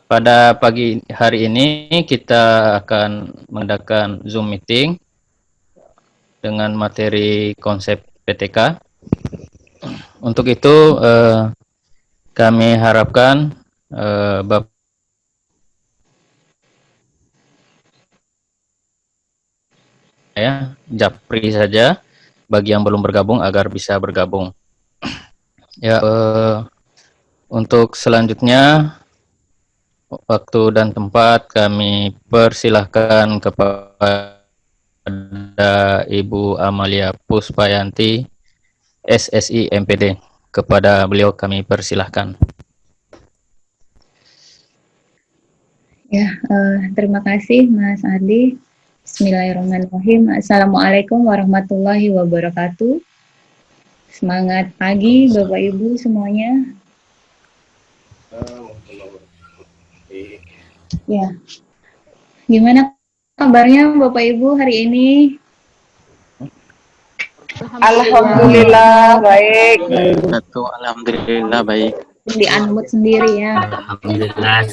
Pada pagi hari ini kita akan mengadakan Zoom meeting dengan materi konsep PTK. Untuk itu kami harapkan Bapak Japri saja bagi yang belum bergabung agar bisa bergabung. Ya, untuk selanjutnya waktu dan tempat kami persilahkan kepada Ibu Amalia Puspayanti, SSI MPD. Kepada beliau kami persilahkan. Ya, terima kasih Mas Ardi. Bismillahirrahmanirrahim. Assalamualaikum warahmatullahi wabarakatuh. Semangat pagi Bapak Ibu semuanya. Ya, gimana kabarnya Bapak Ibu hari ini? Alhamdulillah baik. Alhamdulillah baik. Di-unmute sendiri ya. Alhamdulillah.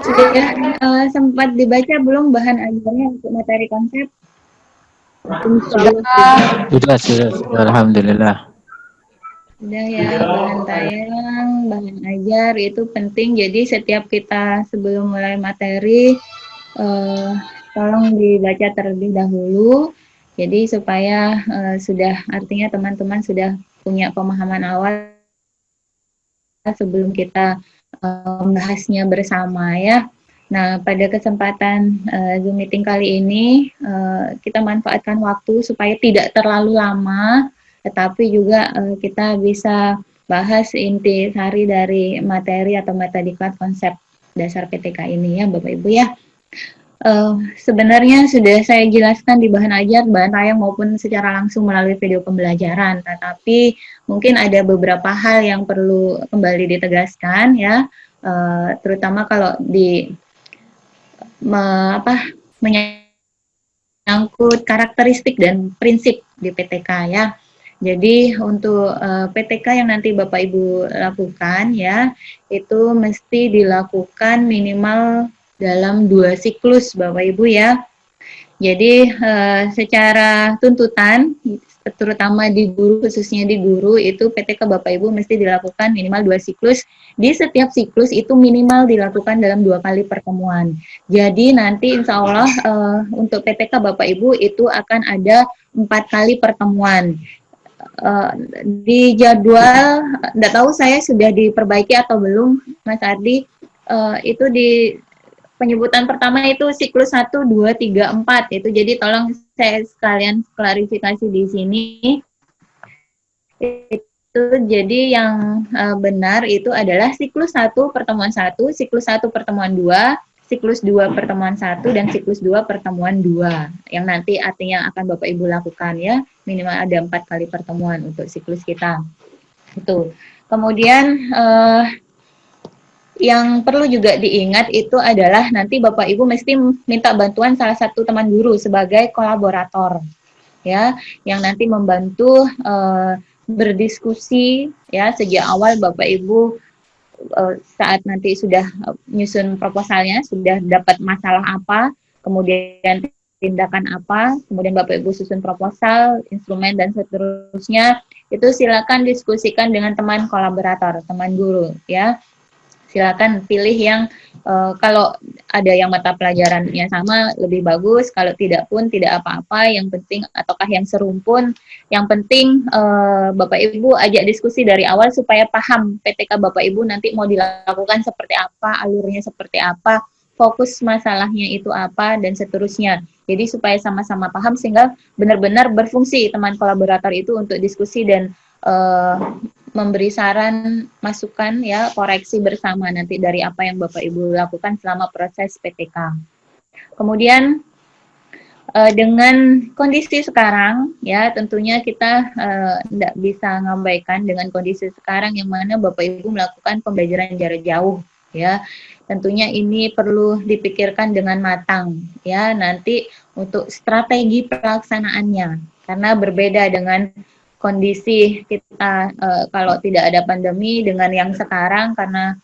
Sudah sempat dibaca belum bahan ajarnya untuk materi konsep? Sudah. Alhamdulillah. Sudah ya, bahan tayang, bahan ajar itu penting. Jadi setiap kita sebelum mulai materi, tolong dibaca terlebih dahulu. Jadi supaya sudah, artinya teman-teman sudah punya pemahaman awal sebelum kita membahasnya bersama ya. Nah, pada kesempatan Zoom meeting kali ini, kita manfaatkan waktu supaya tidak terlalu lama, tetapi juga kita bisa bahas inti sari dari materi atau metodiklat konsep dasar PTK ini ya, Bapak Ibu ya. Sebenarnya sudah saya jelaskan di bahan ajar, bahan tayang maupun secara langsung melalui video pembelajaran, tetapi mungkin ada beberapa hal yang perlu kembali ditegaskan ya, terutama kalau di menyangkut karakteristik dan prinsip di PTK ya. Jadi untuk PTK yang nanti Bapak Ibu lakukan ya, itu mesti dilakukan minimal dalam 2 siklus Bapak Ibu ya. Jadi secara tuntutan, terutama di guru, khususnya di guru, itu PTK Bapak Ibu mesti dilakukan minimal 2 siklus. Di setiap siklus itu minimal dilakukan dalam 2 kali pertemuan. Jadi nanti insya Allah untuk PTK Bapak Ibu itu akan ada 4 kali pertemuan. Di jadwal, enggak tahu saya sudah diperbaiki atau belum, Mas Ardi, itu di penyebutan pertama itu siklus 1, 2, 3, 4 itu. Jadi tolong saya sekalian klarifikasi di sini. Itu jadi yang benar itu adalah siklus 1 pertemuan 1, siklus 1 pertemuan 2, siklus 2 pertemuan 1 dan siklus 2 pertemuan 2. Yang nanti artinya akan Bapak Ibu lakukan ya. Minimal ada 4 kali pertemuan untuk siklus kita. Itu. Kemudian yang perlu juga diingat itu adalah nanti Bapak Ibu mesti minta bantuan salah satu teman guru sebagai kolaborator ya, yang nanti membantu berdiskusi ya sejak awal Bapak Ibu saat nanti sudah menyusun proposalnya, sudah dapat masalah apa, kemudian tindakan apa, kemudian Bapak Ibu susun proposal, instrumen dan seterusnya, itu silakan diskusikan dengan teman kolaborator, teman guru ya. Silakan pilih yang kalau ada yang mata pelajarannya sama lebih bagus, kalau tidak pun tidak apa-apa, yang penting ataukah yang serumpun, yang penting Bapak Ibu ajak diskusi dari awal supaya paham PTK Bapak Ibu nanti mau dilakukan seperti apa, alurnya seperti apa, fokus masalahnya itu apa dan seterusnya. Jadi supaya sama-sama paham sehingga benar-benar berfungsi teman kolaborator itu untuk diskusi dan memberi saran, masukan ya, koreksi bersama nanti dari apa yang Bapak Ibu lakukan selama proses PTK. Kemudian dengan kondisi sekarang ya, tentunya kita tidak bisa ngabaikan dengan kondisi sekarang yang mana Bapak Ibu melakukan pembelajaran jarak jauh ya. Tentunya ini perlu dipikirkan dengan matang ya, nanti untuk strategi pelaksanaannya, karena berbeda dengan kondisi kita kalau tidak ada pandemi dengan yang sekarang, karena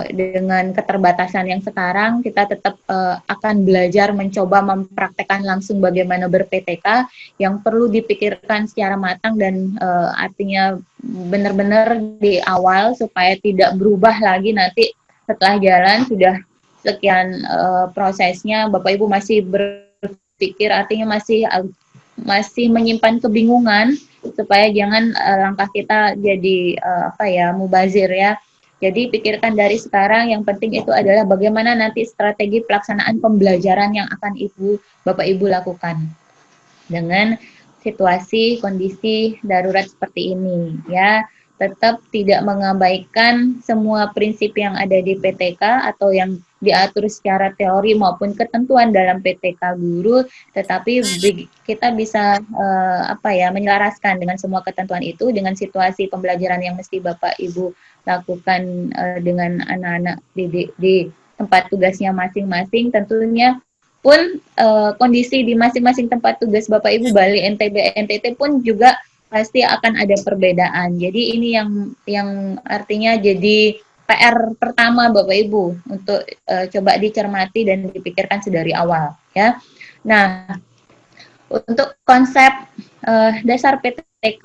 dengan keterbatasan yang sekarang, kita tetap akan belajar mencoba mempraktekkan langsung bagaimana ber-PTK yang perlu dipikirkan secara matang dan artinya benar-benar di awal supaya tidak berubah lagi nanti setelah jalan sudah sekian prosesnya, Bapak Ibu masih berpikir artinya masih menyimpan kebingungan supaya jangan langkah kita jadi mubazir ya. Jadi pikirkan dari sekarang, yang penting itu adalah bagaimana nanti strategi pelaksanaan pembelajaran yang akan Bapak Ibu lakukan dengan situasi kondisi darurat seperti ini ya. Tetap tidak mengabaikan semua prinsip yang ada di PTK atau yang diatur secara teori maupun ketentuan dalam PTK guru, tetapi kita bisa menyelaraskan dengan semua ketentuan itu dengan situasi pembelajaran yang mesti Bapak Ibu lakukan dengan anak-anak di tempat tugasnya masing-masing. Tentunya pun kondisi di masing-masing tempat tugas Bapak Ibu Bali, NTB, NTT pun juga pasti akan ada perbedaan. Jadi ini yang artinya jadi PR pertama Bapak Ibu untuk coba dicermati dan dipikirkan sedari awal ya. Nah, untuk konsep dasar PTK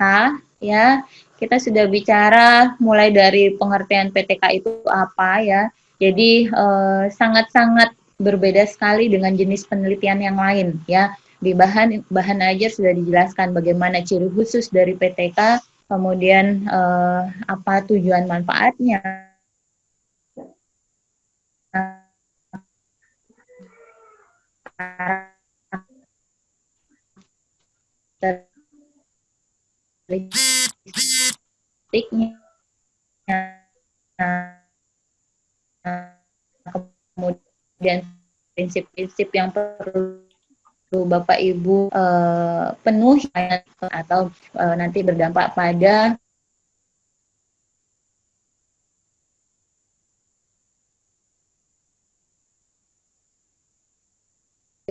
ya, kita sudah bicara mulai dari pengertian PTK itu apa ya. Jadi sangat-sangat berbeda sekali dengan jenis penelitian yang lain ya. Di bahan aja sudah dijelaskan bagaimana ciri khusus dari PTK, kemudian apa tujuan manfaatnya, karakteristiknya, kemudian prinsip-prinsip yang perlu Bapak Ibu penuhi atau nanti berdampak pada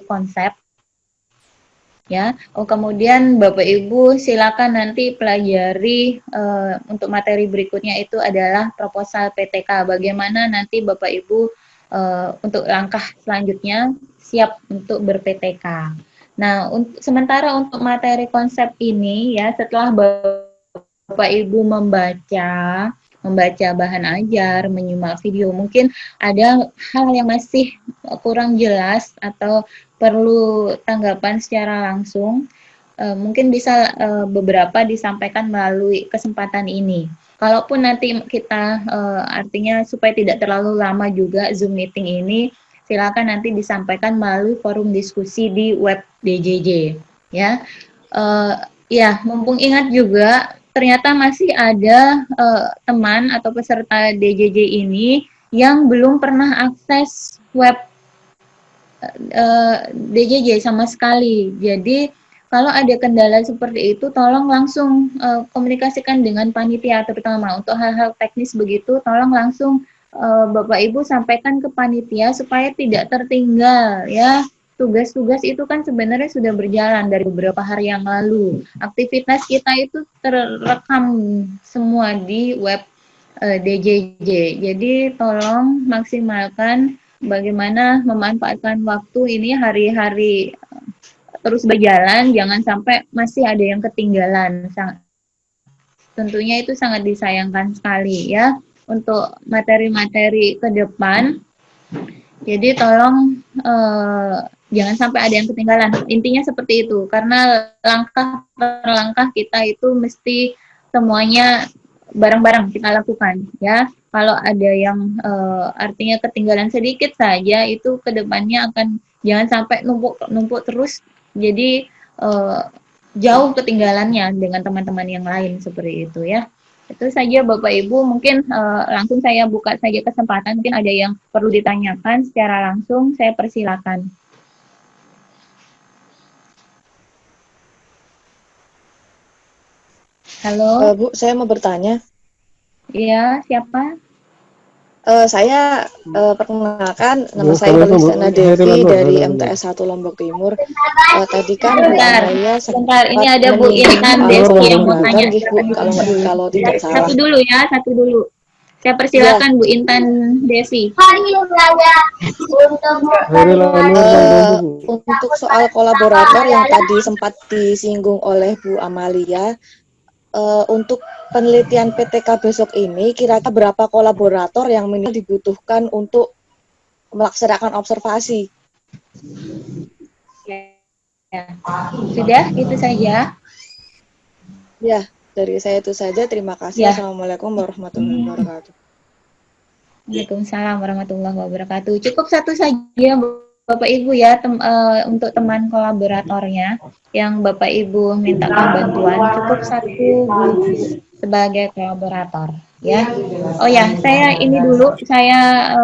konsep ya. Kemudian Bapak Ibu silakan nanti pelajari untuk materi berikutnya itu adalah proposal PTK. Bagaimana nanti Bapak Ibu untuk langkah selanjutnya siap untuk ber-PTK. Nah, sementara untuk materi konsep ini ya, setelah Bapak Ibu membaca bahan ajar, menyimak video, mungkin ada hal yang masih kurang jelas atau perlu tanggapan secara langsung, mungkin bisa beberapa disampaikan melalui kesempatan ini. Kalaupun nanti kita artinya supaya tidak terlalu lama juga Zoom meeting ini, silakan nanti disampaikan melalui forum diskusi di web DJJ ya. Ya, mumpung ingat juga ternyata masih ada teman atau peserta DJJ ini yang belum pernah akses web DJJ sama sekali. Jadi kalau ada kendala seperti itu, tolong langsung komunikasikan dengan panitia, terutama untuk hal-hal teknis begitu, tolong langsung Bapak Ibu sampaikan ke panitia supaya tidak tertinggal ya. Tugas-tugas itu kan sebenarnya sudah berjalan dari beberapa hari yang lalu. Aktivitas kita itu terekam semua di web DJJ. Jadi tolong maksimalkan bagaimana memanfaatkan waktu ini hari-hari terus berjalan, jangan sampai masih ada yang ketinggalan. Tentunya itu sangat disayangkan sekali ya untuk materi-materi ke depan. Jadi tolong jangan sampai ada yang ketinggalan. Intinya seperti itu, karena langkah per langkah kita itu mesti semuanya bareng-bareng kita lakukan ya. Kalau ada yang artinya ketinggalan sedikit saja, itu ke depannya akan jangan sampai numpuk terus. Jadi jauh ketinggalannya dengan teman-teman yang lain seperti itu ya. Itu saja Bapak Ibu, mungkin langsung saya buka saja kesempatan, mungkin ada yang perlu ditanyakan secara langsung, saya persilakan. Halo. Bu, saya mau bertanya. Iya, siapa? Saya perkenalkan, nama saya Balisana Devi dari MTS 1 Lombok Timur. Tadi kan sebentar, ini ada Bu Intan Devi yang mau tanya. Kalau tidak salah. Satu dulu. Saya persilakan Bu Intan Devi. Untuk soal kolaborator yang tadi sempat disinggung oleh Bu Amalia, untuk penelitian PTK besok ini, kira-kira berapa kolaborator yang minimal dibutuhkan untuk melaksanakan observasi? Ya. Sudah, itu saja. Ya, dari saya itu saja. Terima kasih. Ya. Assalamualaikum warahmatullahi wabarakatuh. Waalaikumsalam warahmatullahi wabarakatuh. Cukup satu saja Bapak Ibu ya, untuk teman kolaboratornya yang Bapak Ibu mintakan bantuan, cukup satu guru sebagai kolaborator ya. Oh ya, saya ini dulu, saya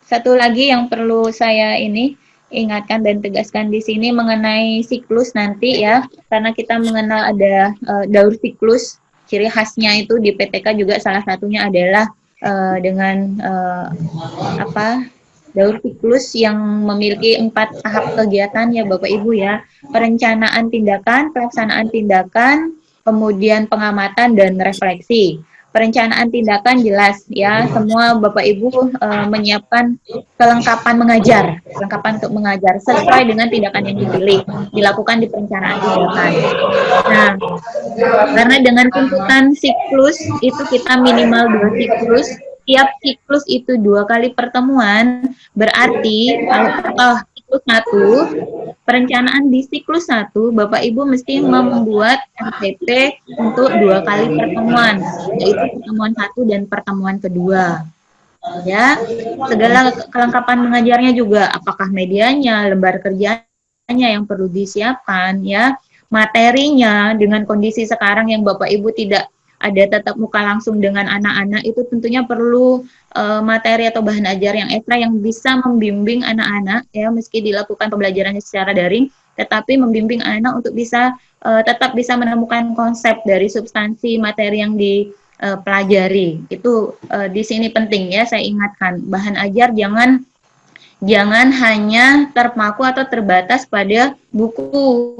satu lagi yang perlu saya ini ingatkan dan tegaskan di sini mengenai siklus nanti ya, karena kita mengenal ada daur siklus, ciri khasnya itu di PTK juga salah satunya adalah dengan daur siklus yang memiliki 4 tahap kegiatan ya Bapak Ibu ya, perencanaan tindakan, pelaksanaan tindakan, kemudian pengamatan dan refleksi. Perencanaan tindakan jelas ya, semua Bapak Ibu menyiapkan kelengkapan mengajar, kelengkapan untuk mengajar sesuai dengan tindakan yang dipilih, dilakukan di perencanaan tindakan. Nah, karena dengan tuntutan siklus itu kita minimal 2 siklus, tiap siklus itu 2 kali pertemuan, berarti kalau siklus 1, perencanaan di siklus 1, Bapak Ibu mesti membuat RPP untuk 2 kali pertemuan, yaitu pertemuan 1 dan pertemuan kedua. Ya, segala kelengkapan mengajarnya juga, apakah medianya, lembar kerjanya yang perlu disiapkan, ya, materinya dengan kondisi sekarang yang Bapak Ibu tidak ada tatap muka langsung dengan anak-anak, itu tentunya perlu materi atau bahan ajar yang ekstra yang bisa membimbing anak-anak ya, meski dilakukan pembelajarannya secara daring, tetapi membimbing anak untuk bisa tetap bisa menemukan konsep dari substansi materi yang dipelajari. Itu di sini penting ya, saya ingatkan, bahan ajar jangan hanya terpaku atau terbatas pada buku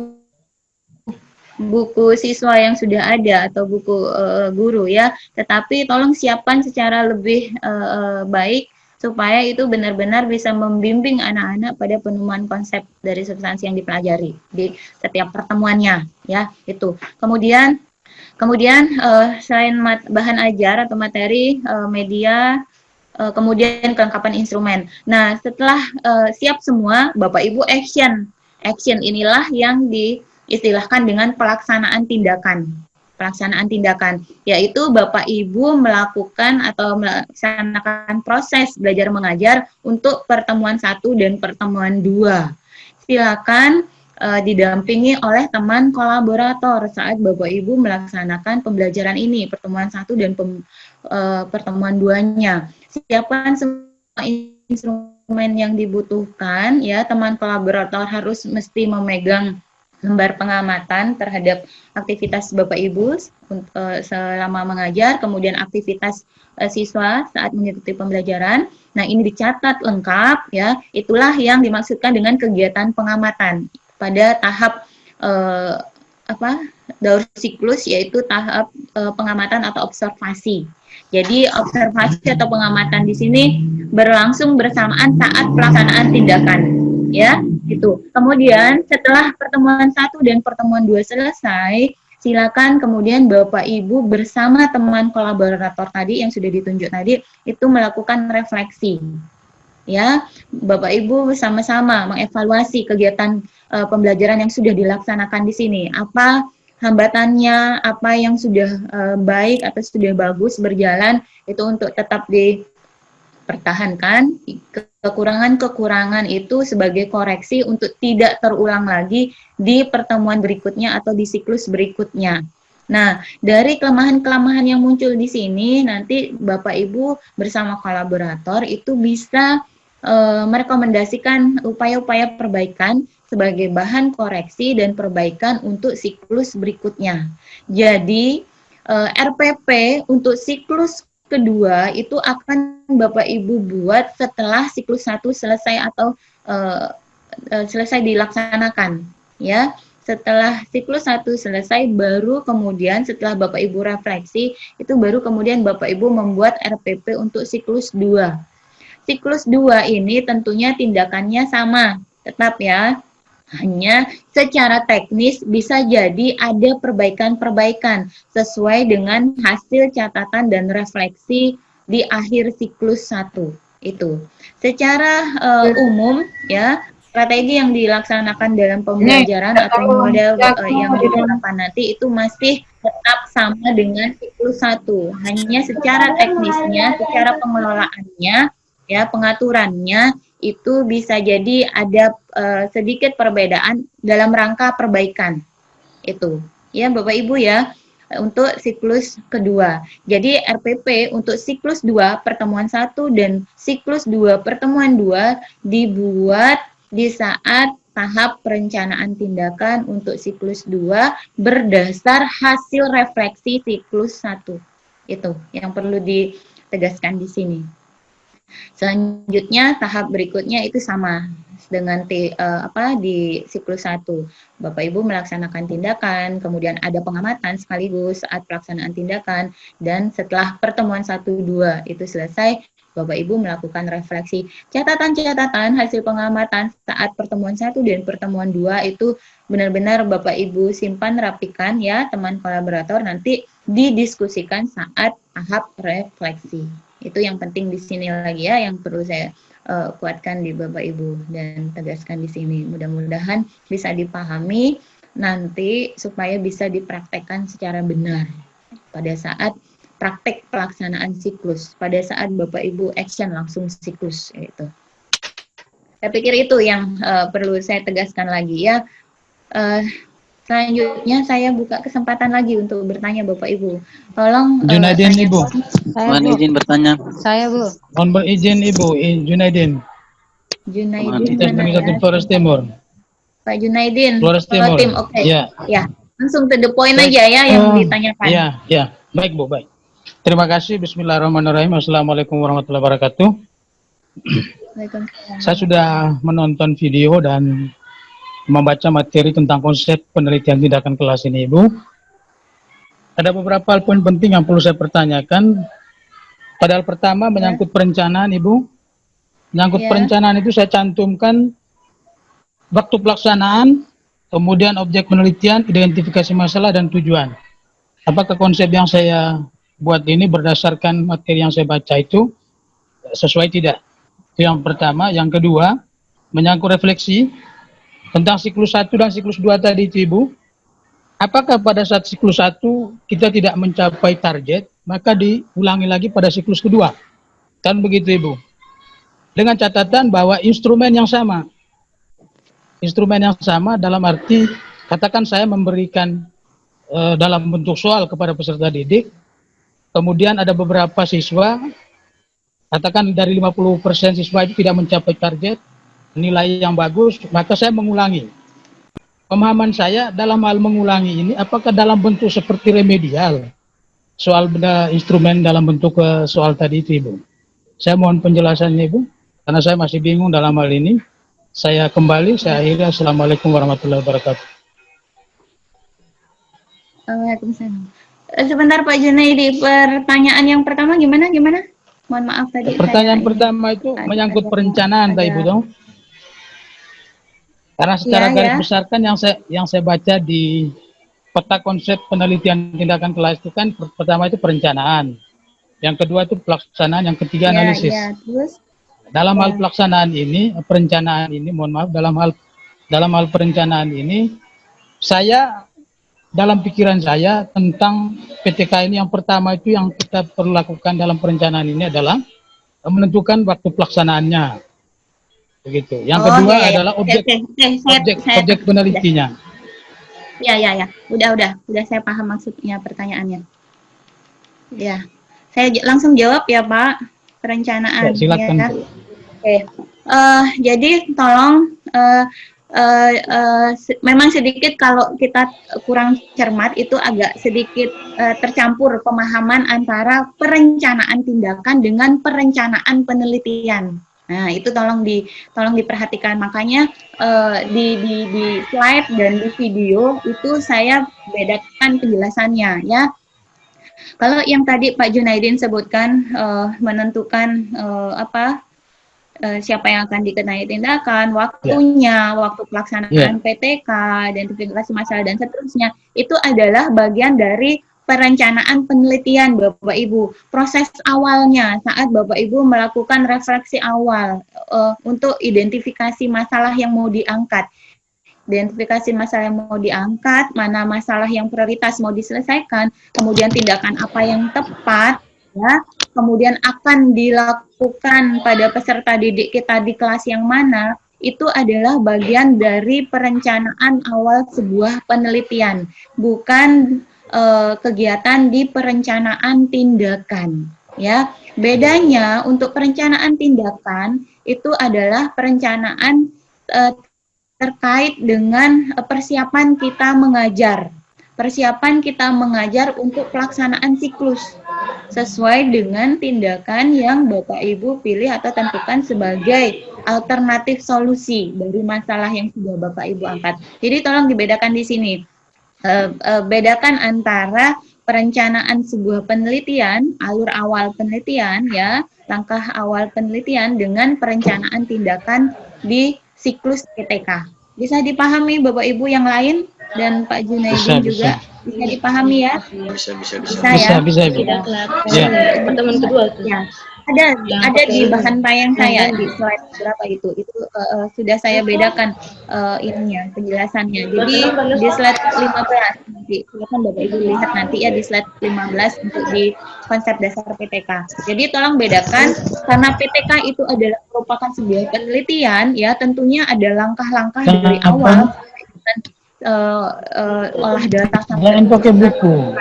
siswa yang sudah ada atau buku guru ya, tetapi tolong siapkan secara lebih baik supaya itu benar-benar bisa membimbing anak-anak pada penemuan konsep dari substansi yang dipelajari di setiap pertemuannya ya. Itu kemudian selain bahan ajar atau materi, media, kemudian kelengkapan instrumen. Nah, setelah siap semua, Bapak Ibu action inilah yang diistilahkan dengan pelaksanaan tindakan. Pelaksanaan tindakan, yaitu Bapak Ibu melakukan atau melaksanakan proses belajar mengajar untuk pertemuan 1 dan pertemuan 2. Silakan didampingi oleh teman kolaborator saat Bapak Ibu melaksanakan pembelajaran ini, pertemuan 1 dan pertemuan 2-nya. Siapkan semua instrumen yang dibutuhkan ya, teman kolaborator harus mesti memegang lembar pengamatan terhadap aktivitas Bapak Ibu selama mengajar, kemudian aktivitas siswa saat mengikuti pembelajaran. Nah, ini dicatat lengkap ya. Itulah yang dimaksudkan dengan kegiatan pengamatan pada tahap daur siklus, yaitu tahap pengamatan atau observasi. Jadi observasi atau pengamatan di sini berlangsung bersamaan saat pelaksanaan tindakan, ya, gitu. Kemudian setelah pertemuan 1 dan pertemuan 2 selesai, silakan kemudian Bapak Ibu bersama teman kolaborator tadi yang sudah ditunjuk tadi itu melakukan refleksi. Ya, Bapak Ibu sama-sama mengevaluasi kegiatan pembelajaran yang sudah dilaksanakan di sini. Apa hambatannya, apa yang sudah baik atau sudah bagus berjalan, itu untuk tetap dipertahankan. Kekurangan-kekurangan itu sebagai koreksi untuk tidak terulang lagi di pertemuan berikutnya atau di siklus berikutnya. Nah, dari kelemahan-kelemahan yang muncul di sini, nanti Bapak Ibu bersama kolaborator itu bisa merekomendasikan upaya-upaya perbaikan sebagai bahan koreksi dan perbaikan untuk siklus berikutnya. Jadi, RPP untuk siklus kedua itu akan Bapak Ibu buat setelah siklus 1 selesai atau selesai dilaksanakan, ya. Setelah siklus 1 selesai, baru kemudian setelah Bapak Ibu refleksi, itu baru kemudian Bapak Ibu membuat RPP untuk siklus 2. Siklus 2 ini tentunya tindakannya sama, tetap ya. Hanya secara teknis bisa jadi ada perbaikan-perbaikan sesuai dengan hasil catatan dan refleksi di akhir siklus 1 itu. Secara umum ya, strategi yang dilaksanakan dalam pembelajaran atau model yang diterapkan nanti itu masih tetap sama dengan siklus 1. Hanya secara teknisnya, secara pengelolaannya, ya pengaturannya itu bisa jadi ada sedikit perbedaan dalam rangka perbaikan. Itu. Ya Bapak Ibu ya, untuk siklus kedua. Jadi RPP untuk siklus 2 pertemuan 1 dan siklus 2 pertemuan 2 dibuat di saat tahap perencanaan tindakan untuk siklus 2 berdasar hasil refleksi siklus 1. Itu yang perlu ditegaskan di sini. Selanjutnya tahap berikutnya itu sama dengan di siklus 1. Bapak Ibu melaksanakan tindakan, kemudian ada pengamatan sekaligus saat pelaksanaan tindakan, dan setelah pertemuan 1-2 itu selesai, Bapak Ibu melakukan refleksi. Catatan-catatan hasil pengamatan saat pertemuan 1 dan pertemuan 2 itu benar-benar Bapak Ibu simpan, rapikan ya teman kolaborator, nanti didiskusikan saat tahap refleksi. Itu yang penting di sini lagi ya, yang perlu saya kuatkan di Bapak Ibu dan tegaskan di sini. Mudah-mudahan bisa dipahami nanti supaya bisa dipraktekkan secara benar pada saat praktek pelaksanaan siklus, pada saat Bapak Ibu action langsung siklus gitu. Saya pikir itu yang perlu saya tegaskan lagi ya. Selanjutnya saya buka kesempatan lagi untuk bertanya Bapak Ibu. Tolong Junaidin Ibu. Mohon izin bertanya. Saya Bu. Mohon berizin Ibu, Junaidin. Junaidin Kita mana dari ya? Flores Timur. Pak Junaidin. Flores Timur. Tim, oke. Ya. Ya, langsung to the point Baik. aja ya yang ditanyakan. Ya, ya. Baik Bu, baik. Terima kasih. Bismillahirrahmanirrahim. Assalamualaikum warahmatullahi wabarakatuh. Waalaikumsalam. Saya sudah menonton video dan membaca materi tentang konsep penelitian tindakan kelas ini, Ibu. Ada beberapa poin penting yang perlu saya pertanyakan. Padahal pertama menyangkut perencanaan, Ibu. Menyangkut perencanaan itu saya cantumkan waktu pelaksanaan, kemudian objek penelitian, identifikasi masalah, dan tujuan. Apakah konsep yang saya buat ini berdasarkan materi yang saya baca itu sesuai tidak? Itu yang pertama. Yang kedua, menyangkut refleksi tentang siklus 1 dan siklus 2 tadi itu, Ibu. Apakah pada saat siklus 1 kita tidak mencapai target, maka diulangi lagi pada siklus kedua? Kan begitu, Ibu. Dengan catatan bahwa instrumen yang sama. Instrumen yang sama dalam arti, katakan saya memberikan dalam bentuk soal kepada peserta didik, kemudian ada beberapa siswa, katakan dari 50% siswa itu tidak mencapai target, nilai yang bagus, maka saya mengulangi. Pemahaman saya dalam hal mengulangi ini, apakah dalam bentuk seperti remedial, soal benda instrumen dalam bentuk soal tadi itu, Ibu. Saya mohon penjelasannya, Ibu, karena saya masih bingung dalam hal ini. Saya kembali, saya akhiri. Assalamualaikum warahmatullahi wabarakatuh. Waalaikumsalam. Sebentar Pak Junaidi, pertanyaan yang pertama gimana? Mohon maaf tadi. Pertanyaan pertama itu menyangkut perencanaan, Ibu dong. Karena secara garis besar kan yang saya baca di peta konsep penelitian tindakan kelas itu kan pertama itu perencanaan, yang kedua itu pelaksanaan, yang ketiga analisis. Terus? Dalam hal pelaksanaan ini, perencanaan ini, mohon maaf, dalam hal perencanaan ini, saya dalam pikiran saya tentang PTK ini yang pertama itu yang kita perlu lakukan dalam perencanaan ini adalah menentukan waktu pelaksanaannya. Begitu. Yang kedua adalah objek penelitinya. Ya. Udah saya paham maksudnya pertanyaannya. Ya. Saya langsung jawab ya, Pak. Perencanaan. Ya, silakan. Ya. Oke. Jadi tolong memang sedikit kalau kita kurang cermat itu agak sedikit tercampur pemahaman antara perencanaan tindakan dengan perencanaan penelitian. Nah, itu tolong diperhatikan. Makanya di slide dan di video itu saya bedakan penjelasannya ya. Kalau yang tadi Pak Junaidin sebutkan menentukan siapa yang akan dikenai tindakan, waktunya, waktu pelaksanaan PTK, identifikasi masalah dan seterusnya, itu adalah bagian dari perencanaan penelitian Bapak Ibu. Proses awalnya saat Bapak Ibu melakukan refleksi awal untuk identifikasi masalah yang mau diangkat. Identifikasi masalah yang mau diangkat, mana masalah yang prioritas mau diselesaikan, kemudian tindakan apa yang tepat, ya, kemudian akan dilakukan pada peserta didik kita di kelas yang mana, itu adalah bagian dari perencanaan awal sebuah penelitian, bukan kegiatan di perencanaan tindakan. Ya, bedanya untuk perencanaan tindakan itu adalah perencanaan terkait dengan persiapan kita mengajar. Persiapan kita mengajar untuk pelaksanaan siklus sesuai dengan tindakan yang Bapak Ibu pilih atau tentukan sebagai alternatif solusi dari masalah yang sudah Bapak Ibu angkat. Jadi tolong dibedakan di sini. Bedakan antara perencanaan sebuah penelitian, alur awal penelitian ya, langkah awal penelitian dengan perencanaan tindakan di siklus PTK. Bisa dipahami Bapak Ibu yang lain dan Pak Junaidin juga bisa dipahami ya? Bisa ya? Bisa. Ya. Teman kedua tuh. Ya. Ada di bahan tayang saya di slide berapa itu sudah saya bedakan ininya penjelasannya. Jadi di slide 15 nanti silakan Bapak Ibu lihat nanti ya di slide 15 untuk di konsep dasar PTK. Jadi tolong bedakan karena PTK itu adalah merupakan sebuah penelitian ya, tentunya ada langkah-langkah dari awal dan olah data sampai pakai buku.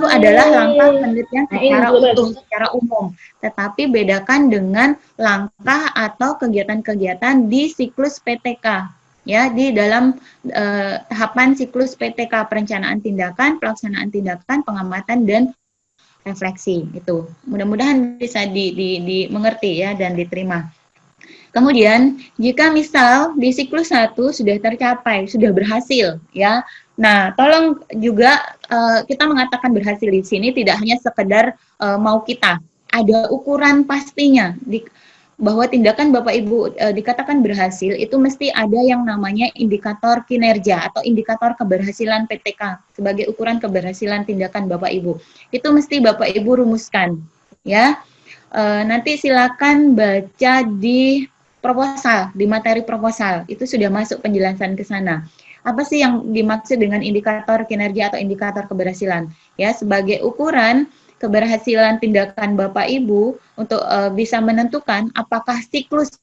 itu adalah langkah penelitian secara utuh, secara umum. Tetapi bedakan dengan langkah atau kegiatan-kegiatan di siklus PTK. Ya, di dalam tahapan siklus PTK, perencanaan tindakan, pelaksanaan tindakan, pengamatan dan refleksi. Itu. Mudah-mudahan bisa dimengerti ya dan diterima. Kemudian, jika misal di siklus 1 sudah tercapai, sudah berhasil, ya. Nah, tolong juga kita mengatakan berhasil di sini tidak hanya sekedar mau kita, ada ukuran pastinya bahwa tindakan Bapak Ibu dikatakan berhasil itu mesti ada yang namanya indikator kinerja atau indikator keberhasilan PTK sebagai ukuran keberhasilan tindakan Bapak Ibu. Itu mesti Bapak Ibu rumuskan, ya. Nanti silakan baca di proposal, di materi proposal, itu sudah masuk penjelasan ke sana. Apa sih yang dimaksud dengan indikator kinerja atau indikator keberhasilan? Ya, sebagai ukuran keberhasilan tindakan Bapak Ibu untuk bisa menentukan apakah siklus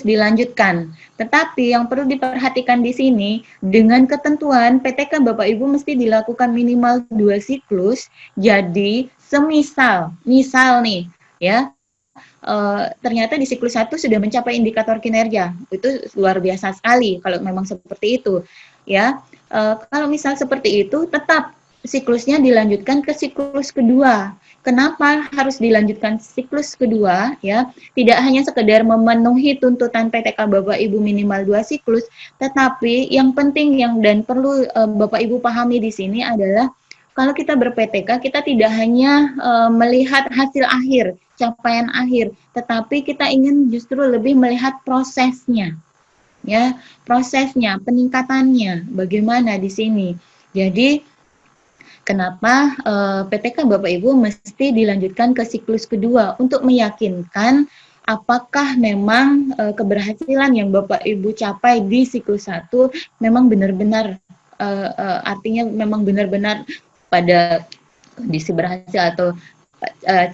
dilanjutkan. Tetapi yang perlu diperhatikan di sini, dengan ketentuan PTK Bapak Ibu mesti dilakukan minimal 2 siklus. Jadi, misal nih, ya, ternyata di siklus 1 sudah mencapai indikator kinerja. Itu luar biasa sekali kalau memang seperti itu, ya. Kalau misal seperti itu, tetap siklusnya dilanjutkan ke siklus kedua. Kenapa harus dilanjutkan siklus kedua? Ya, tidak hanya sekedar memenuhi tuntutan PTK Bapak Ibu minimal 2 siklus, tetapi yang penting dan perlu Bapak Ibu pahami di sini adalah kalau kita ber-PTK, kita tidak hanya melihat hasil akhir, capaian akhir, tetapi kita ingin justru lebih melihat prosesnya, ya, prosesnya, peningkatannya, bagaimana di sini. Jadi, kenapa PTK Bapak Ibu mesti dilanjutkan ke siklus kedua untuk meyakinkan apakah memang keberhasilan yang Bapak Ibu capai di siklus 1 memang benar-benar artinya memang benar-benar pada kondisi berhasil atau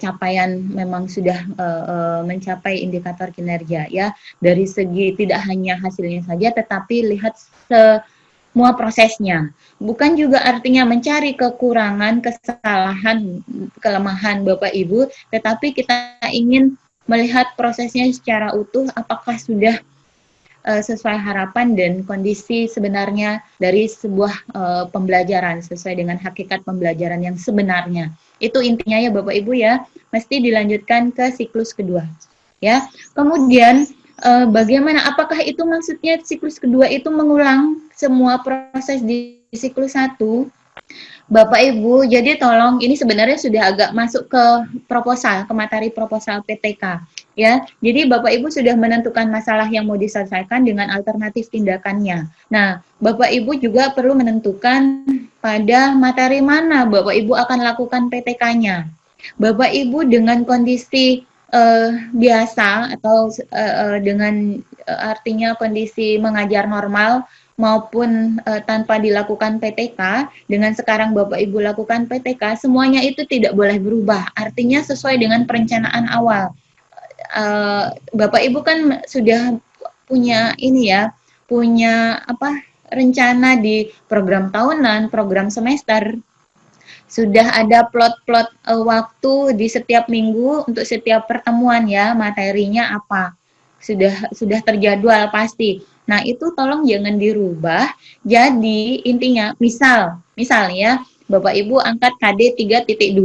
capaian memang sudah mencapai indikator kinerja, ya, dari segi tidak hanya hasilnya saja tetapi lihat semua prosesnya. Bukan juga artinya mencari kekurangan, kesalahan, kelemahan Bapak Ibu, tetapi kita ingin melihat prosesnya secara utuh apakah sudah sesuai harapan dan kondisi sebenarnya dari sebuah pembelajaran sesuai dengan hakikat pembelajaran yang sebenarnya. Itu intinya ya Bapak Ibu ya, mesti dilanjutkan ke siklus kedua. Ya. Kemudian bagaimana, apakah itu maksudnya siklus kedua itu mengulang semua proses di siklus 1? Bapak Ibu, jadi tolong, ini sebenarnya sudah agak masuk ke proposal, ke materi proposal PTK. Ya, jadi Bapak Ibu sudah menentukan masalah yang mau diselesaikan dengan alternatif tindakannya. Nah, Bapak Ibu juga perlu menentukan pada materi mana Bapak Ibu akan lakukan PTK-nya. Bapak Ibu dengan kondisi biasa atau dengan artinya kondisi mengajar normal maupun tanpa dilakukan PTK, dengan sekarang Bapak Ibu lakukan PTK, semuanya itu tidak boleh berubah. Artinya sesuai dengan perencanaan awal. Bapak Ibu kan sudah punya ini ya, punya rencana di program tahunan, program semester. Sudah ada plot-plot waktu di setiap minggu untuk setiap pertemuan ya, materinya apa. Sudah terjadwal pasti. Nah, itu tolong jangan dirubah. Jadi, intinya misal ya, Bapak Ibu angkat KD 3.2,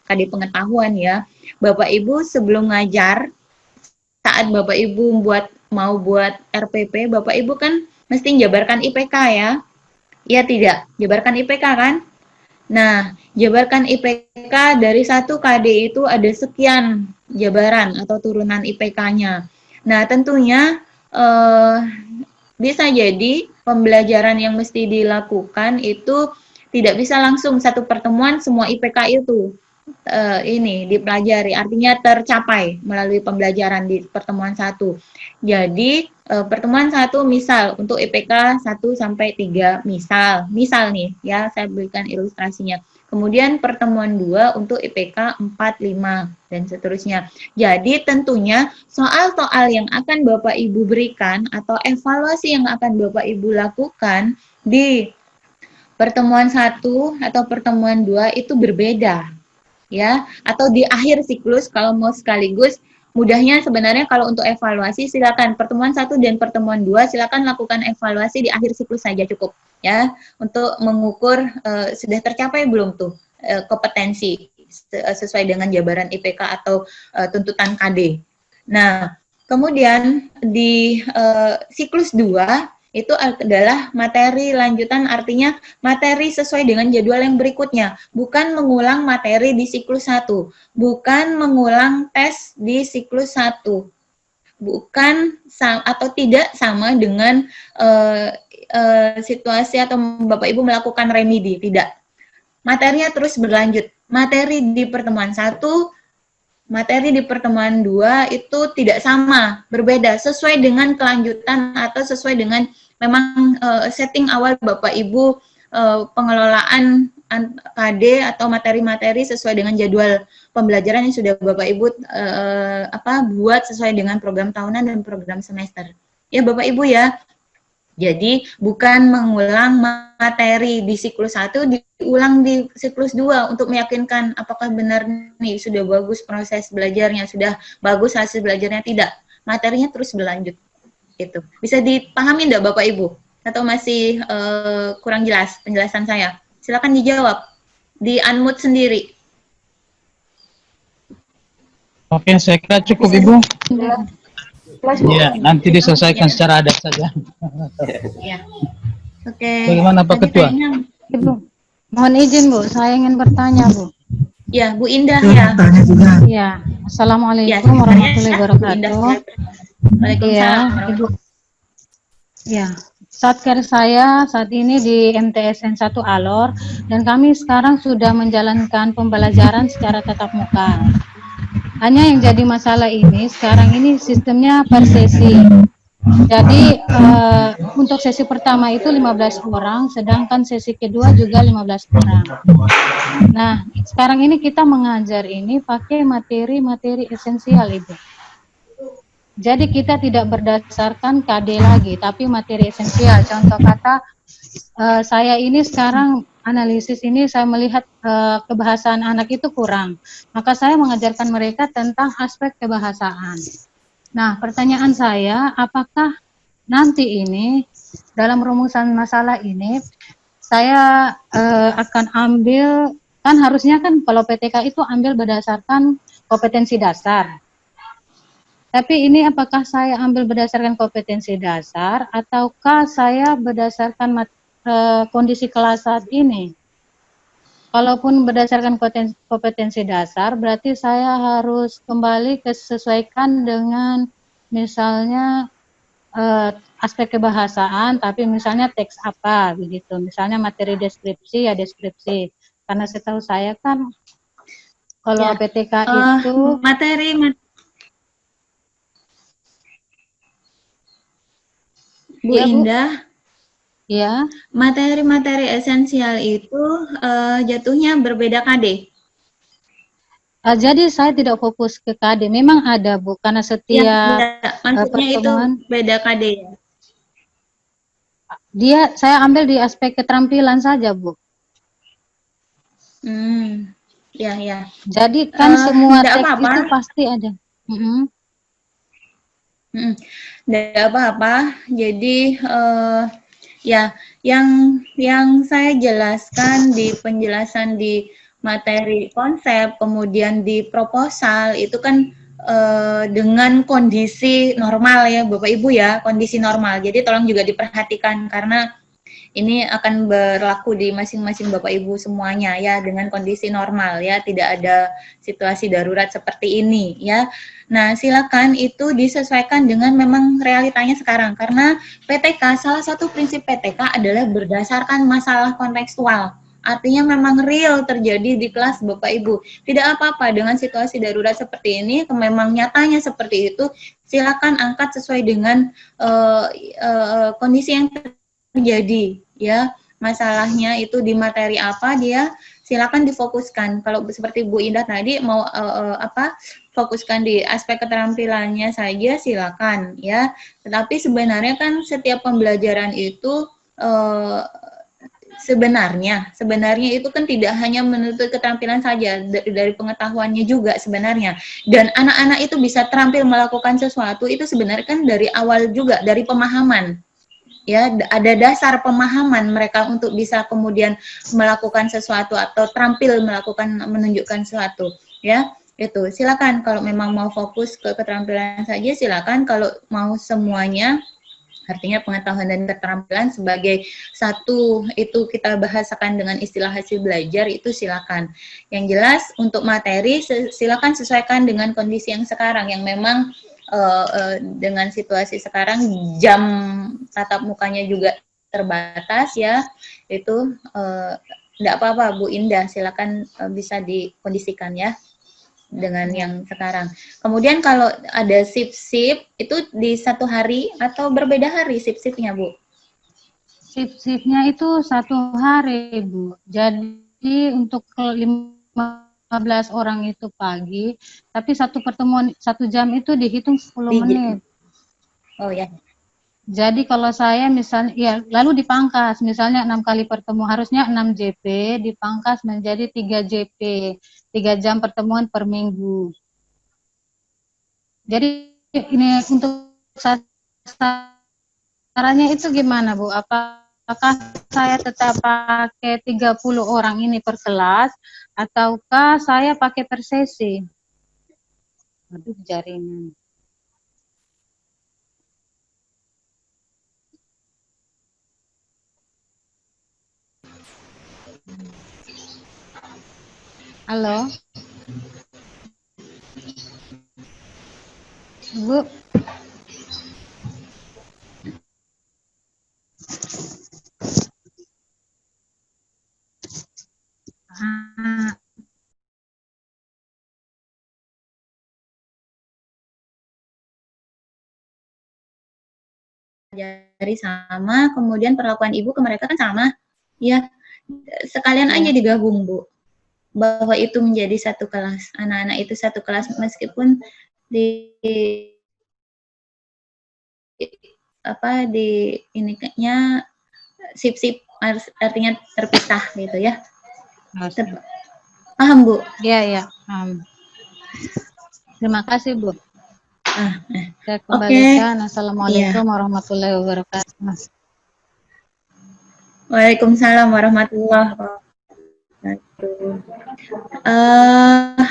KD pengetahuan ya. Bapak Ibu sebelum ngajar, saat Bapak Ibu mau buat RPP, Bapak Ibu kan mesti jabarkan IPK ya. Iya tidak? Jabarkan IPK kan? Nah, jabarkan IPK dari 1 KD itu ada sekian jabaran atau turunan IPK-nya. Nah, tentunya bisa jadi pembelajaran yang mesti dilakukan itu tidak bisa langsung satu pertemuan semua IPK itu ini dipelajari, artinya tercapai melalui pembelajaran di pertemuan 1. Jadi pertemuan 1 misal untuk IPK 1 sampai 3 misal nih ya, saya berikan ilustrasinya. Kemudian pertemuan 2 untuk IPK 4, 5 dan seterusnya. Jadi tentunya soal-soal yang akan Bapak Ibu berikan atau evaluasi yang akan Bapak Ibu lakukan di pertemuan 1 atau pertemuan 2 itu berbeda. Ya, atau di akhir siklus kalau mau sekaligus, mudahnya sebenarnya kalau untuk evaluasi silakan pertemuan 1 dan pertemuan 2 silakan lakukan evaluasi di akhir siklus saja cukup ya, untuk mengukur sudah tercapai belum tuh kompetensi sesuai dengan jabaran IPK atau tuntutan KD. Nah, kemudian di siklus 2 itu adalah materi lanjutan, artinya materi sesuai dengan jadwal yang berikutnya, bukan mengulang materi di siklus 1, bukan mengulang tes di siklus 1, bukan atau tidak sama dengan situasi atau Bapak Ibu melakukan remedi, tidak. Materinya terus berlanjut, materi di pertemuan 1, materi di pertemuan 2 itu tidak sama, berbeda, sesuai dengan kelanjutan atau sesuai dengan memang setting awal Bapak Ibu pengelolaan KD atau materi-materi sesuai dengan jadwal pembelajaran yang sudah Bapak Ibu buat sesuai dengan program tahunan dan program semester. Ya Bapak Ibu ya. Jadi bukan mengulang materi di siklus 1 diulang di siklus 2 untuk meyakinkan apakah benar nih sudah bagus proses belajarnya, sudah bagus hasil belajarnya, tidak. Materinya terus berlanjut. Itu. Bisa dipahami enggak Bapak Ibu? Atau masih kurang jelas penjelasan saya? Silakan dijawab. Di unmute sendiri. Oke, saya kira cukup Ibu. Iya, nanti diselesaikan secara adat saja. Iya. Oke. Bagaimana Pak Ketua? Ibu, mohon izin Bu, saya ingin bertanya Bu. Ya, Bu Indah ya. Iya, Assalamualaikum warahmatullahi wabarakatuh. Waalaikumsalam. Iya, Ibu. Ya, Satker saya saat ini di MTSN 1 Alor dan kami sekarang sudah menjalankan pembelajaran secara tatap muka. Hanya yang jadi masalah ini sekarang ini sistemnya per sesi. Jadi untuk sesi pertama itu 15 orang, sedangkan sesi kedua juga 15 orang. Nah, sekarang ini kita mengajar ini pakai materi-materi esensial Ibu. Jadi kita tidak berdasarkan KD lagi, tapi materi esensial. Contoh kata, saya ini sekarang analisis ini saya melihat kebahasaan anak itu kurang. Maka saya mengajarkan mereka tentang aspek kebahasaan. Nah, pertanyaan saya, apakah nanti ini dalam rumusan masalah ini, saya akan ambil Kan harusnya kan kalau PTK itu ambil berdasarkan kompetensi dasar. Tapi ini apakah saya ambil berdasarkan kompetensi dasar ataukah saya berdasarkan kondisi kelas saat ini? Kalaupun berdasarkan kompetensi dasar, berarti saya harus kembali sesuaikan dengan misalnya aspek kebahasaan, tapi misalnya teks apa begitu. Misalnya materi deskripsi ya deskripsi. Karena setahu saya kan kalau Ya. PTK itu materi Bu ya, Bu? Indah, Ya. materi-materi esensial itu jatuhnya berbeda KD. Jadi saya tidak fokus ke KD. Memang ada, Bu, karena Ya, setiap maksudnya itu pertemuan beda KD ya. saya ambil di aspek keterampilan saja, Bu. Ya, ya. Jadi kan semua Enggak teks apa-apa. itu pasti ada. Enggak apa-apa. Jadi ya, yang saya jelaskan di penjelasan di materi konsep, kemudian di proposal itu kan dengan kondisi normal ya Bapak Ibu ya, kondisi normal. Jadi tolong juga diperhatikan karena ini akan berlaku di masing-masing Bapak Ibu semuanya ya, dengan kondisi normal ya, tidak ada situasi darurat seperti ini ya. Nah, silakan itu disesuaikan dengan memang realitanya sekarang, karena PTK, salah satu prinsip PTK adalah berdasarkan masalah kontekstual. Artinya memang real terjadi di kelas Bapak Ibu. Tidak apa-apa dengan situasi darurat seperti ini, memang nyatanya seperti itu, silakan angkat sesuai dengan kondisi yang terjadi ya. Masalahnya itu di materi apa, dia silakan difokuskan. Kalau seperti Bu Indah tadi mau fokuskan di aspek keterampilannya saja, silakan ya. Tetapi sebenarnya kan setiap pembelajaran itu sebenarnya itu kan tidak hanya menuntut keterampilan saja, dari pengetahuannya juga sebenarnya. Dan anak-anak itu bisa terampil melakukan sesuatu itu sebenarnya kan dari awal juga, dari pemahaman. Ya, ada dasar pemahaman mereka untuk bisa kemudian melakukan sesuatu atau terampil menunjukkan sesuatu ya. Itu silakan, kalau memang mau fokus ke keterampilan saja silakan, kalau mau semuanya artinya pengetahuan dan keterampilan sebagai satu itu kita bahasakan dengan istilah hasil belajar, itu silakan. Yang jelas untuk materi silakan sesuaikan dengan kondisi yang sekarang, yang memang dengan situasi sekarang jam tatap mukanya juga terbatas ya. Itu enggak apa-apa Bu Indah, silakan bisa dikondisikan ya dengan yang sekarang. Kemudian kalau ada sip-sip itu di satu hari atau berbeda hari sip-sipnya Bu? Sip-sipnya itu 1 hari, Bu. Jadi untuk 15 orang itu pagi, tapi satu pertemuan 1 jam itu dihitung 10 menit. Oh ya. Jadi kalau saya misalnya, ya lalu dipangkas, misalnya 6 kali pertemuan, harusnya 6 JP, dipangkas menjadi 3 JP, 3 jam pertemuan per minggu. Jadi ini untuk caranya itu gimana Bu? Apakah saya tetap pakai 30 orang ini per kelas, ataukah saya pakai per sesi? Aduh, jaringan. Halo, Bu. Jadi sama, kemudian perlakuan ibu ke mereka kan sama, ya sekalian aja digabung Bu, bahwa itu menjadi satu kelas, anak-anak itu satu kelas meskipun di ininya sip-sip artinya terpisah gitu ya. Paham Bu? Iya. Terima kasih Bu. Saya Oke. kembalikan. Assalamualaikum warahmatullahi wabarakatuh. Waalaikumsalam warahmatullahi wabarakatuh.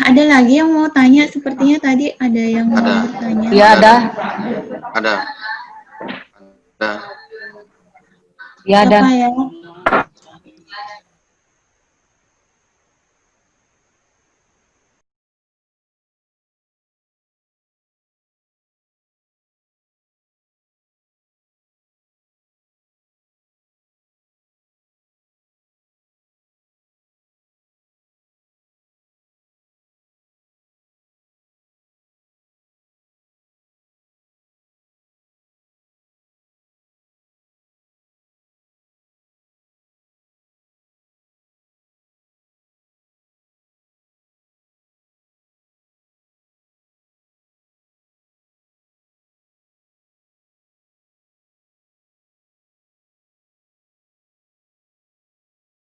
Ada lagi yang mau tanya? Sepertinya tadi ada yang mau bertanya. Iya, ada. Ada. Iya, ada. Siapa ya?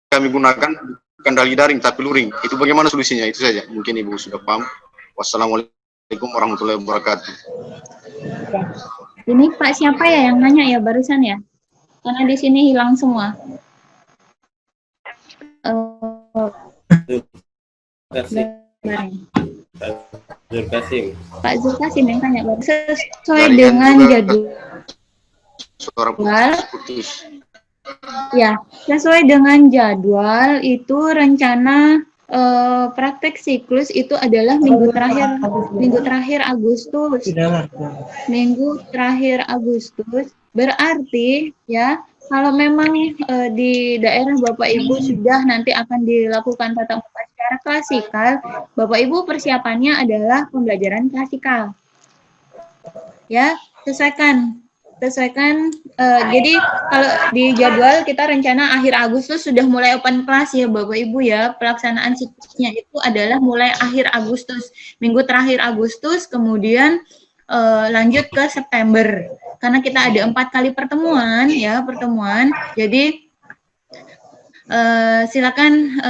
Kami gunakan bukan dalih daring tapi luring. Itu bagaimana solusinya? Itu saja. Mungkin Ibu sudah paham. Wassalamualaikum warahmatullahi wabarakatuh. Ini Pak siapa ya yang nanya ya barusan ya? Karena di sini hilang semua. Pak Zulkasim yang tanya baru sesuai dengan jadwal. Ya, sesuai dengan jadwal itu rencana praktek siklus itu adalah minggu terakhir Agustus. Minggu terakhir Agustus berarti ya kalau memang di daerah Bapak Ibu sudah nanti akan dilakukan tatap muka secara klasikal, Bapak Ibu persiapannya adalah pembelajaran klasikal. Ya, sesuaikan. Jadi kalau di jadwal kita rencana akhir Agustus sudah mulai open class ya Bapak Ibu ya. Pelaksanaan siklusnya itu adalah mulai akhir Agustus, minggu terakhir Agustus, kemudian lanjut ke September. Karena kita ada 4 kali pertemuan. Jadi silakan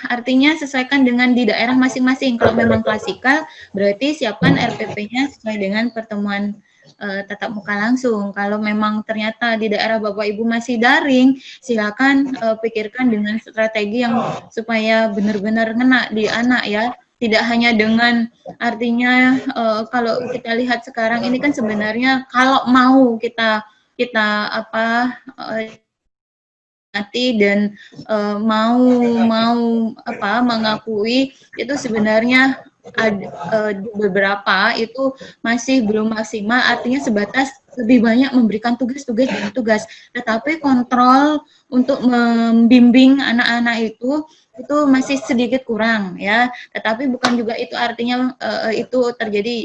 artinya sesuaikan dengan di daerah masing-masing. Kalau memang klasikal berarti siapkan RPP-nya sesuai dengan pertemuan tatap muka langsung. Kalau memang ternyata di daerah Bapak Ibu masih daring, silakan pikirkan dengan strategi yang supaya benar-benar ngena di anak ya. Tidak hanya dengan artinya kalau kita lihat sekarang ini kan sebenarnya kalau mau kita dan mau mengakui itu sebenarnya ada beberapa itu masih belum maksimal, artinya sebatas lebih banyak memberikan tugas, tetapi kontrol untuk membimbing anak-anak itu masih sedikit kurang ya. Tetapi bukan juga itu artinya itu terjadi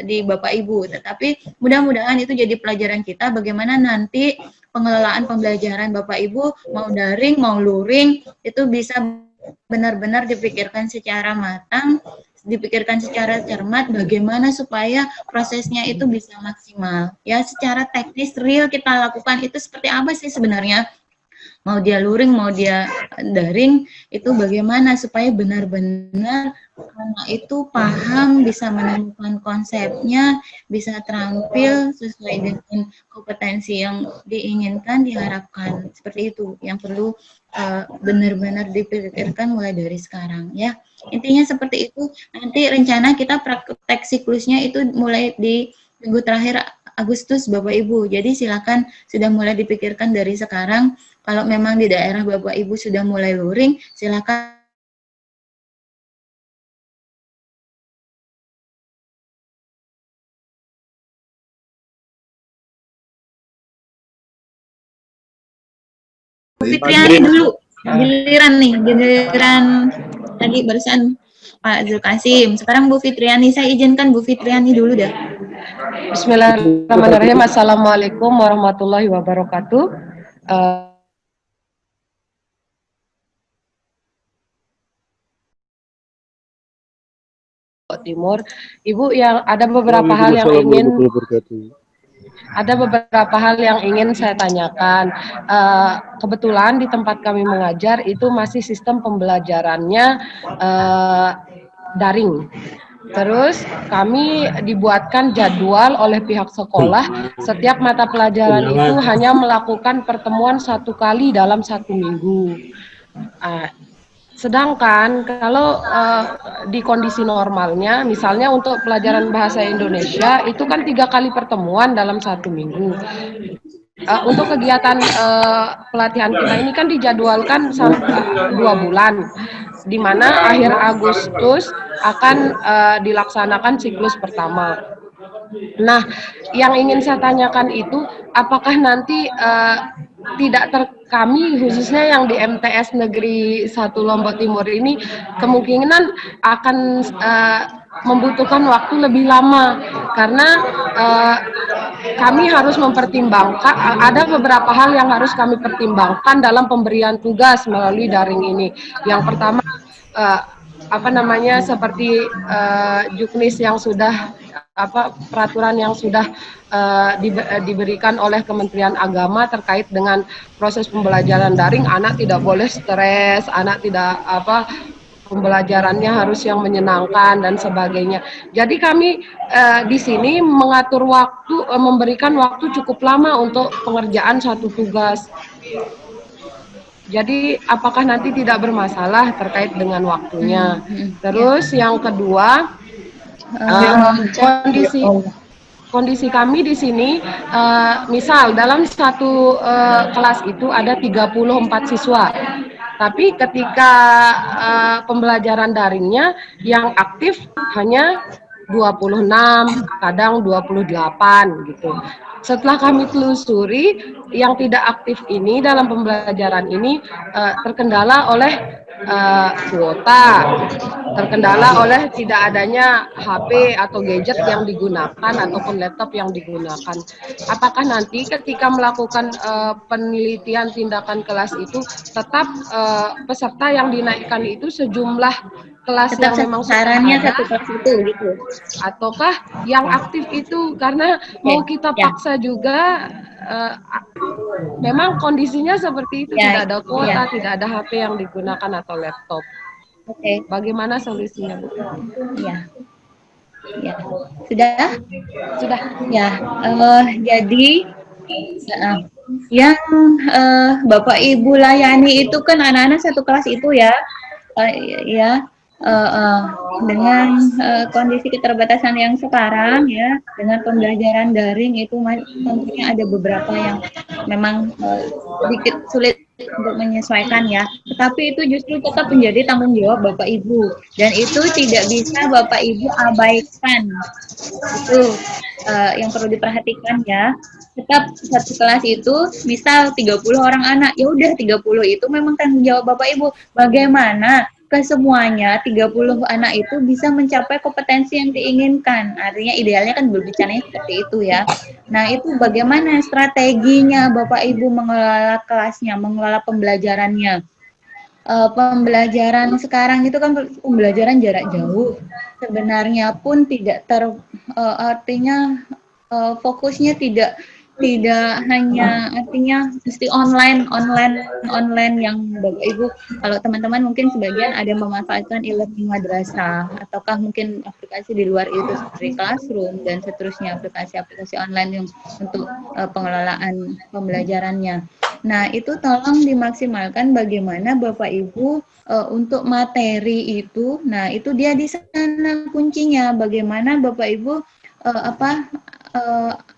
di Bapak Ibu, tetapi mudah-mudahan itu jadi pelajaran kita bagaimana nanti pengelolaan pembelajaran Bapak Ibu mau daring mau luring itu bisa benar-benar dipikirkan secara matang, dipikirkan secara cermat bagaimana supaya prosesnya itu bisa maksimal. Ya, secara teknis real kita lakukan itu seperti apa sih sebenarnya? Mau dia luring, mau dia daring, itu bagaimana supaya benar-benar anak itu paham, bisa menemukan konsepnya, bisa terampil sesuai dengan kompetensi yang diinginkan, diharapkan. Seperti itu yang perlu benar-benar dipikirkan mulai dari sekarang ya. Intinya seperti itu. Nanti rencana kita praktek siklusnya itu mulai di minggu terakhir Agustus Bapak Ibu. Jadi silakan sudah mulai dipikirkan dari sekarang. Kalau memang di daerah Bapak Ibu sudah mulai luring, silakan Bu Fitriani dulu, giliran tadi barusan Pak Zulkasim. Sekarang Bu Fitriani, saya izinkan Bu Fitriani dulu dah. Bismillahirrahmanirrahim. Assalamualaikum warahmatullahi wabarakatuh. Timur, Ibu, yang ada beberapa hal yang ingin saya tanyakan. Kebetulan di tempat kami mengajar itu masih sistem pembelajarannya daring. Terus kami dibuatkan jadwal oleh pihak sekolah, setiap mata pelajaran itu hanya melakukan pertemuan 1 kali dalam 1 minggu. Sedangkan kalau di kondisi normalnya, misalnya untuk pelajaran bahasa Indonesia itu kan 3 kali pertemuan dalam 1 minggu. Untuk kegiatan pelatihan kita ini kan dijadwalkan sampai 2 bulan, di mana akhir Agustus akan dilaksanakan siklus pertama. Nah, yang ingin saya tanyakan itu, apakah nanti kami khususnya yang di MTS Negeri 1 Lombok Timur ini kemungkinan akan membutuhkan waktu lebih lama karena kami harus mempertimbangkan, ada beberapa hal yang harus kami pertimbangkan dalam pemberian tugas melalui daring ini. Yang pertama seperti juknis yang sudah peraturan yang sudah diberikan oleh Kementerian Agama terkait dengan proses pembelajaran daring, anak tidak boleh stres, anak tidak pembelajarannya harus yang menyenangkan dan sebagainya. Jadi kami di sini mengatur waktu, memberikan waktu cukup lama untuk pengerjaan satu tugas. Jadi apakah nanti tidak bermasalah terkait dengan waktunya? Terus yang kedua, kondisi kami di sini, misal dalam satu kelas itu ada 34 siswa. Tapi ketika pembelajaran daringnya yang aktif hanya 26, kadang 28 gitu. Setelah kami telusuri, yang tidak aktif ini dalam pembelajaran ini terkendala oleh kuota, terkendala oleh tidak adanya HP atau gadget yang digunakan ataupun laptop yang digunakan. Apakah nanti ketika melakukan penelitian tindakan kelas itu tetap peserta yang dinaikkan itu sejumlah kelas tetap yang memang sasarannya satu kelas itu gitu, ataukah yang aktif itu karena mau kita paksa juga memang kondisinya seperti itu, tidak ada kuota, tidak ada HP yang digunakan atau laptop. Bagaimana solusinya, Bu? Ya, sudah. Ya, jadi yang Bapak Ibu layani itu kan anak-anak satu kelas itu ya, dengan kondisi keterbatasan yang sekarang ya, dengan pembelajaran daring itu tentunya ada beberapa yang memang sedikit sulit untuk menyesuaikan ya, tetapi itu justru tetap menjadi tanggung jawab Bapak Ibu dan itu tidak bisa Bapak Ibu abaikan. Itu yang perlu diperhatikan ya. Tetap satu kelas itu misal 30 orang anak, ya udah 30 itu memang tanggung jawab Bapak Ibu. Bagaimana kesemuanya 30 anak itu bisa mencapai kompetensi yang diinginkan. Artinya idealnya kan berbicaranya seperti itu ya. Nah, itu bagaimana strateginya Bapak Ibu mengelola kelasnya, mengelola pembelajarannya. Pembelajaran sekarang itu kan pembelajaran jarak jauh. Sebenarnya pun tidak artinya fokusnya tidak hanya artinya mesti online yang Bapak Ibu, kalau teman-teman mungkin sebagian ada memanfaatkan e-learning madrasah ataukah mungkin aplikasi di luar itu seperti Classroom dan seterusnya, aplikasi online yang untuk pengelolaan pembelajarannya. Nah, itu tolong dimaksimalkan bagaimana Bapak Ibu untuk materi itu. Nah, itu dia di sana kuncinya, bagaimana Bapak Ibu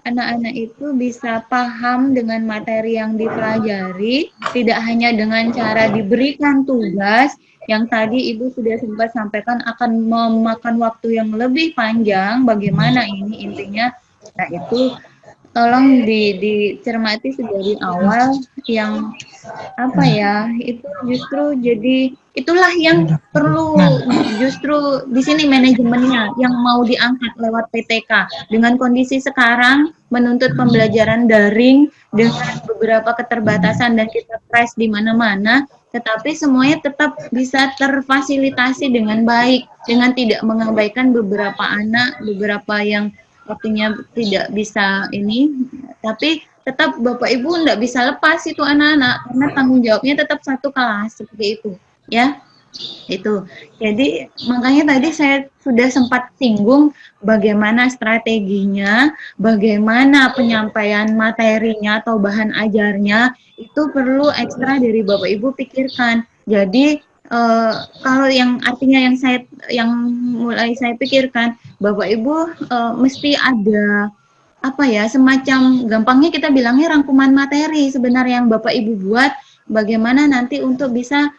anak-anak itu bisa paham dengan materi yang dipelajari, tidak hanya dengan cara diberikan tugas yang tadi Ibu sudah sempat sampaikan akan memakan waktu yang lebih panjang. Bagaimana ini intinya? Nah, itu tolong dicermati dari awal, yang itu justru jadi itulah yang perlu justru di sini manajemennya yang mau diangkat lewat PTK. Dengan kondisi sekarang menuntut pembelajaran daring dengan beberapa keterbatasan dan kita press di mana-mana, tetapi semuanya tetap bisa terfasilitasi dengan baik, dengan tidak mengabaikan beberapa anak, beberapa yang artinya tidak bisa ini, tapi tetap Bapak Ibu tidak bisa lepas itu anak-anak karena tanggung jawabnya tetap satu kelas seperti itu ya. Itu jadi makanya tadi saya sudah sempat singgung bagaimana strateginya, bagaimana penyampaian materinya atau bahan ajarnya itu perlu ekstra dari Bapak Ibu pikirkan. Jadi kalau yang artinya yang mulai saya pikirkan, Bapak Ibu mesti ada apa ya, semacam gampangnya kita bilangnya rangkuman materi sebenarnya yang Bapak Ibu buat, bagaimana nanti untuk bisa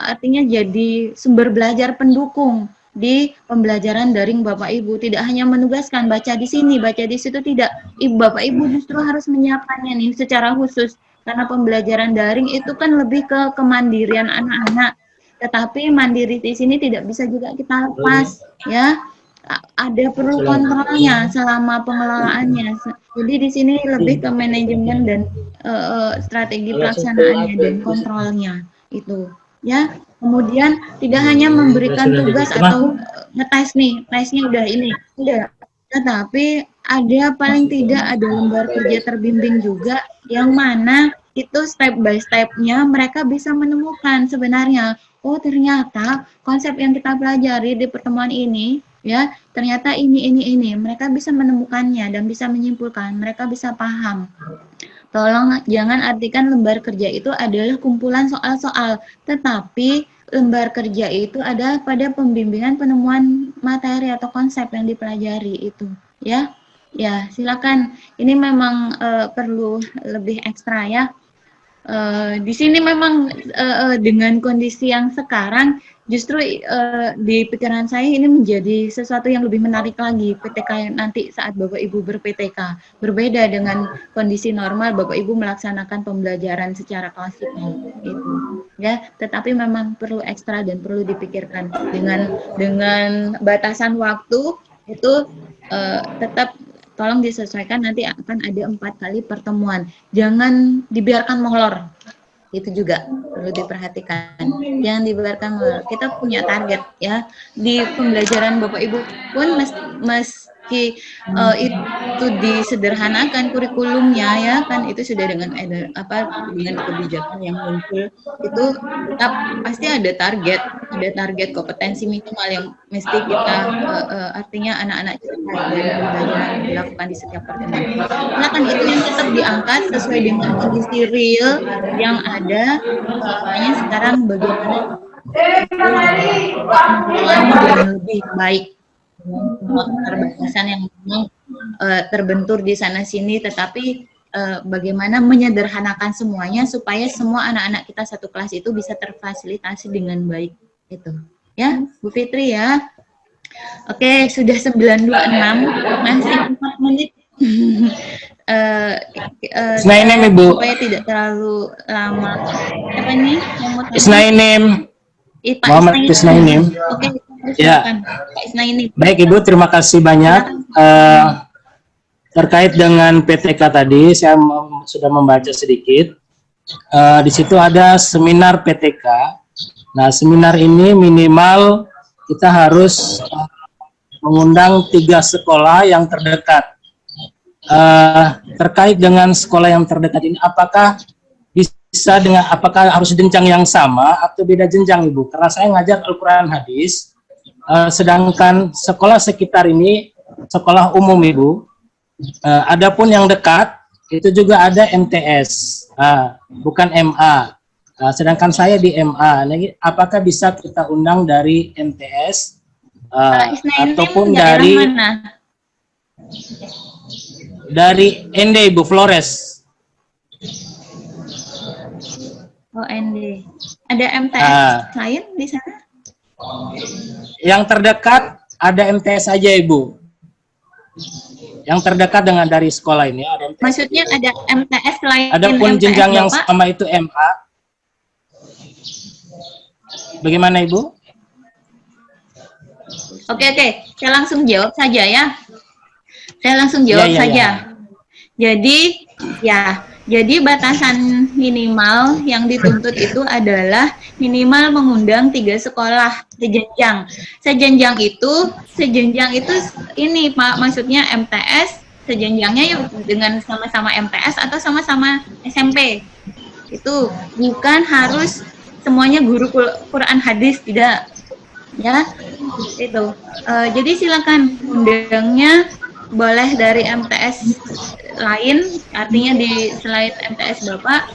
artinya jadi sumber belajar pendukung di pembelajaran daring Bapak Ibu. Tidak hanya menugaskan baca di sini, baca di situ, tidak. Bapak Ibu justru harus menyiapkannya nih secara khusus, karena pembelajaran daring itu kan lebih ke kemandirian anak-anak. Tetapi mandiri di sini tidak bisa juga kita lepas, ya. Ada perlu kontrolnya selama pengelolaannya. Jadi di sini lebih ke manajemen dan strategi pelaksanaannya dan kontrolnya itu, ya. Kemudian tidak hanya memberikan tugas atau ngetes nih, tesnya udah ini, udah. Tetapi ada paling tidak ada lembar kerja terbimbing juga yang mana itu step by step-nya mereka bisa menemukan sebenarnya, oh ternyata konsep yang kita pelajari di pertemuan ini, ya ternyata ini. Mereka bisa menemukannya dan bisa menyimpulkan, mereka bisa paham. Tolong jangan artikan lembar kerja itu adalah kumpulan soal-soal, tetapi lembar kerja itu ada pada pembimbingan penemuan materi atau konsep yang dipelajari itu, ya. Ya, silakan. Ini memang perlu lebih ekstra ya. Di sini memang dengan kondisi yang sekarang justru di pikiran saya ini menjadi sesuatu yang lebih menarik lagi PTK nanti saat Bapak Ibu ber-PTK. Berbeda dengan kondisi normal Bapak Ibu melaksanakan pembelajaran secara klasikal itu. Ya, tetapi memang perlu ekstra dan perlu dipikirkan dengan batasan waktu itu tetap tolong disesuaikan, nanti akan ada 4 kali pertemuan. Jangan dibiarkan molor. Itu juga perlu diperhatikan. Jangan dibiarkan molor. Kita punya target ya. Di pembelajaran Bapak Ibu pun meski itu disederhanakan kurikulumnya ya kan, itu sudah dengan kebijakan yang muncul itu tetap pasti ada target kompetensi minimal yang mesti kita artinya anak-anak kita belajar dilakukan di setiap pertemuan. Silakan itu yang tetap diangkat sesuai dengan kondisi real yang ada. Makanya sekarang bagaimana menjadi lebih baik, keterbatasan yang memang terbentur di sana sini, tetapi bagaimana menyederhanakan semuanya supaya semua anak-anak kita satu kelas itu bisa terfasilitasi dengan baik itu ya Bu Fitri ya. Oke, sudah 9.26, masih 4 menit. Isnainem Ibu. Supaya tidak terlalu lama. Apa nih? Isnainem. Muhammad Isnainem. Oke, ya. Pak Isnainem. Baik Ibu, terima kasih banyak. Terkait dengan PTK tadi, saya sudah membaca sedikit. Di situ ada seminar PTK. Nah, seminar ini minimal kita harus mengundang 3 sekolah yang terdekat. Terkait dengan sekolah yang terdekat ini, apakah harus jenjang yang sama atau beda jenjang Ibu? Karena saya ngajar Al-Quran hadis, sedangkan sekolah sekitar ini sekolah umum Ibu. Adapun yang dekat itu juga ada MTS, bukan MA. Sedangkan saya di MA. Nah, apakah bisa kita undang dari MTS ataupun dari ND Ibu Flores? Oh, ND. Ada MTS lain di sana? Yang terdekat ada MTS aja Ibu. Yang terdekat dengan dari sekolah ini ada MTS. Maksudnya ada MTS lain. Adapun jenjang yang sama itu MA. Bagaimana Ibu? Oke, saya langsung jawab saja ya. Saya langsung jawab saja. Jadi batasan minimal yang dituntut itu adalah minimal mengundang 3 sekolah sejenjang. Sejenjang itu ini Pak, maksudnya MTS sejenjangnya dengan sama-sama MTS atau sama-sama SMP. Itu bukan harus semuanya guru Quran hadis, tidak. Ya, itu. Jadi silakan undangnya boleh dari MTS lain, artinya di selain MTS Bapak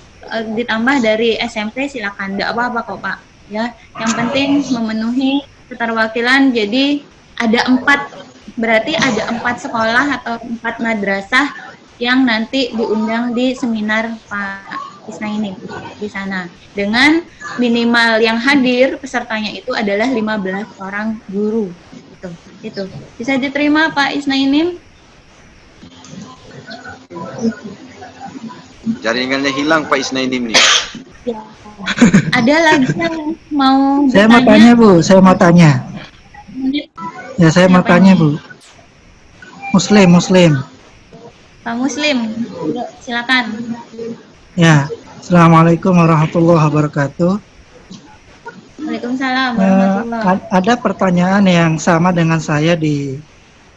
ditambah dari SMP silakan, enggak apa-apa kok Pak. ya. Yang penting memenuhi keterwakilan. Jadi ada 4, berarti ada 4 sekolah atau 4 madrasah yang nanti diundang di seminar Pak Isnaini di sana. Dengan minimal yang hadir pesertanya itu adalah 15 orang guru. Itu bisa diterima Pak Isnaini? Jaringannya hilang Pak Isnainim nih. Ya. Ada lagi yang mau Saya mau tanya Bu, saya mau tanya. Ya saya mau tanya Bu. Muslim. Pak Muslim, silakan. Ya, Assalamualaikum warahmatullahi wabarakatuh. Waalaikumsalam warahmatullahi. Ada pertanyaan yang sama dengan saya di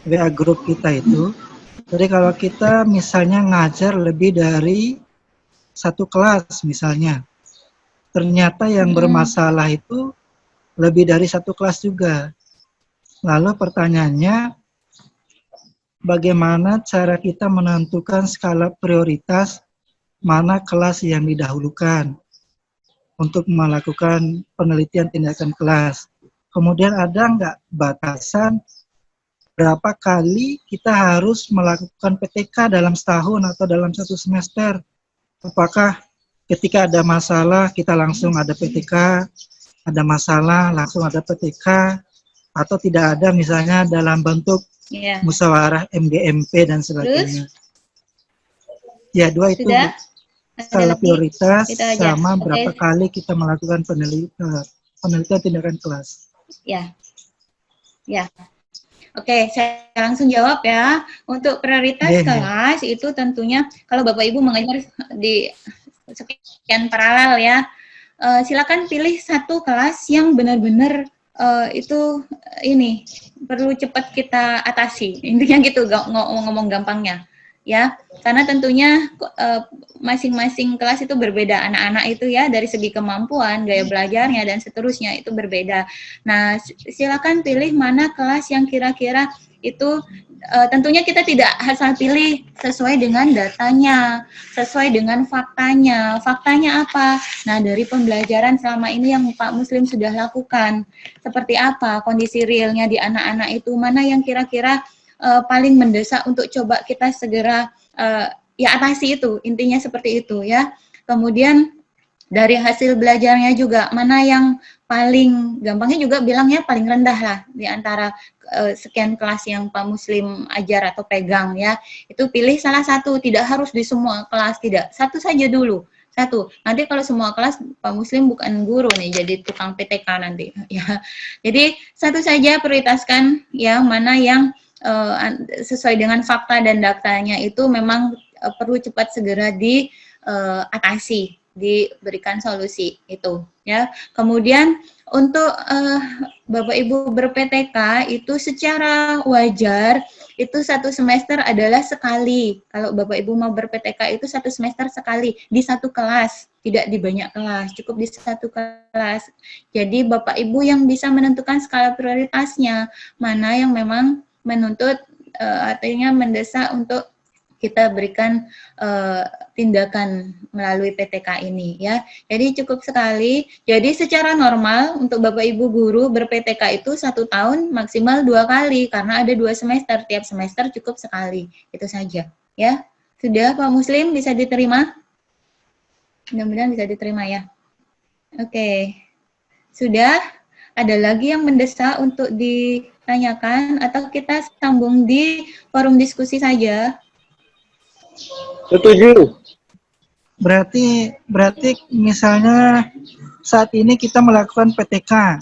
WA grup kita itu. Jadi kalau kita misalnya ngajar lebih dari 1 kelas misalnya, ternyata yang bermasalah itu lebih dari 1 kelas juga. Lalu pertanyaannya, bagaimana cara kita menentukan skala prioritas mana kelas yang didahulukan untuk melakukan penelitian tindakan kelas. Kemudian ada nggak batasan berapa kali kita harus melakukan PTK dalam setahun atau dalam 1 semester? Apakah ketika ada masalah kita langsung ada PTK, ada masalah langsung ada PTK, atau tidak ada misalnya dalam bentuk musyawarah MGMP dan sebagainya? Ya, 2 itu. Sudah? Skala prioritas sama berapa kali kita melakukan penelitian tindakan kelas. Ya. Oke, saya langsung jawab ya. Untuk prioritas kelas itu tentunya kalau Bapak Ibu mengajar di sekian paralel ya, silakan pilih 1 kelas yang benar-benar itu ini perlu cepat kita atasi. Intinya gitu, ngomong gampangnya. Ya, karena tentunya masing-masing kelas itu berbeda, anak-anak itu ya dari segi kemampuan, gaya belajarnya dan seterusnya itu berbeda. Nah, silakan pilih mana kelas yang kira-kira itu tentunya kita tidak asal pilih sesuai dengan datanya, sesuai dengan faktanya. Faktanya apa? Nah, dari pembelajaran selama ini yang Pak Muslim sudah lakukan, seperti apa kondisi realnya di anak-anak itu, mana yang kira-kira paling mendesak untuk coba kita segera ya atasi itu, intinya seperti itu ya. Kemudian dari hasil belajarnya juga mana yang paling gampangnya juga bilangnya paling rendah lah di antara sekian kelas yang Pak Muslim ajar atau pegang ya. Itu pilih salah satu, tidak harus di semua kelas, tidak. 1 saja dulu. 1. Nanti kalau semua kelas Pak Muslim bukan guru nih, jadi tukang PTK nanti ya. Jadi 1 saja prioritaskan ya, mana yang sesuai dengan fakta dan datanya itu memang perlu cepat segera diatasi, diberikan solusi itu ya. Kemudian untuk Bapak Ibu ber-PTK itu secara wajar itu 1 semester adalah sekali. Kalau Bapak Ibu mau ber-PTK itu 1 semester sekali di 1 kelas, tidak di banyak kelas, cukup di 1 kelas. Jadi Bapak Ibu yang bisa menentukan skala prioritasnya, mana yang memang menuntut artinya mendesak untuk kita berikan tindakan melalui PTK ini ya. Jadi cukup sekali. Jadi secara normal untuk Bapak Ibu guru ber-PTK itu 1 tahun maksimal 2 kali karena ada 2 semester. Tiap semester cukup sekali. Itu saja ya. Sudah Pak Muslim, bisa diterima? Mudah-mudahan bisa diterima ya. Oke. Sudah? Ada lagi yang mendesak untuk ditanyakan atau kita sambung di forum diskusi saja? Setuju. Berarti misalnya saat ini kita melakukan PTK,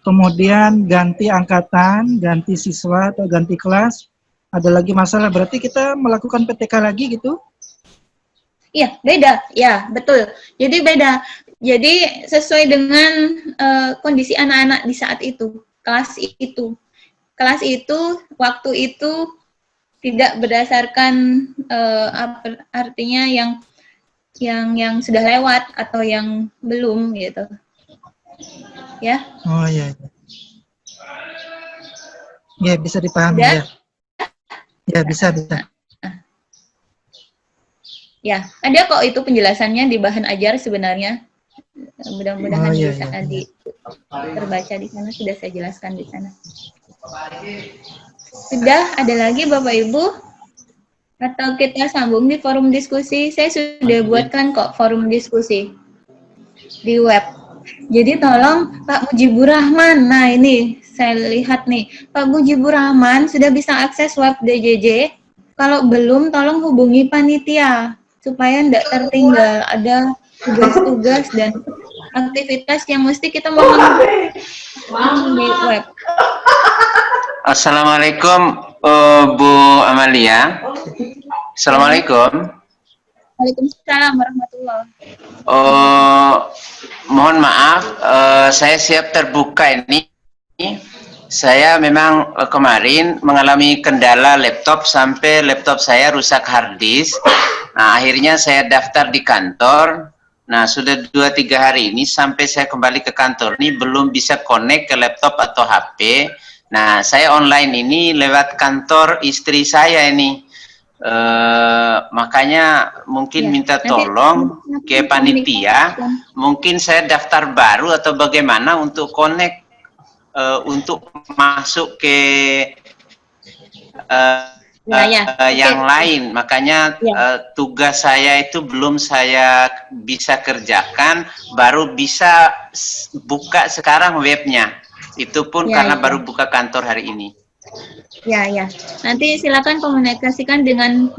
kemudian ganti angkatan, ganti siswa atau ganti kelas, ada lagi masalah, berarti kita melakukan PTK lagi gitu? Iya, beda. Ya, betul. Jadi beda. Jadi sesuai dengan kondisi anak-anak di saat itu, kelas itu. Kelas itu, waktu itu tidak berdasarkan artinya yang sudah lewat atau yang belum gitu. Ya. Oh iya. Ya, bisa dipahami Sudah? ya. Ya, bisa. Ya, ada kok itu penjelasannya di bahan ajar sebenarnya. Mudah-mudahan Oh, iya, bisa iya. terbaca di sana, sudah saya jelaskan di sana. Sudah ada lagi Bapak Ibu? Atau kita sambung di forum diskusi? Saya sudah buatkan kok forum diskusi di web. Jadi tolong Pak Mujibur Rahman, nah ini saya lihat nih, Pak Mujibur Rahman sudah bisa akses web DJJ. Kalau belum, tolong hubungi panitia supaya tidak tertinggal. Ada tugas-tugas dan aktivitas yang mesti kita mengerjakan di web. Assalamualaikum Bu Amalia. Assalamualaikum. Waalaikumsalam warahmatullahi. Mohon maaf, saya siap terbuka ini. Saya memang kemarin mengalami kendala laptop sampai laptop saya rusak hard disk. Nah, akhirnya saya daftar di kantor. Nah, sudah 2-3 hari ini sampai saya kembali ke kantor ini belum bisa connect ke laptop atau HP. Nah, saya online ini lewat kantor istri saya ini. Makanya mungkin minta tolong ke panitia. Mungkin saya daftar baru atau bagaimana untuk connect, untuk masuk ke yang lain. Makanya tugas saya itu belum saya bisa kerjakan, baru bisa buka sekarang webnya. Itu pun karena baru buka kantor hari ini. Ya. Nanti silakan komunikasikan dengan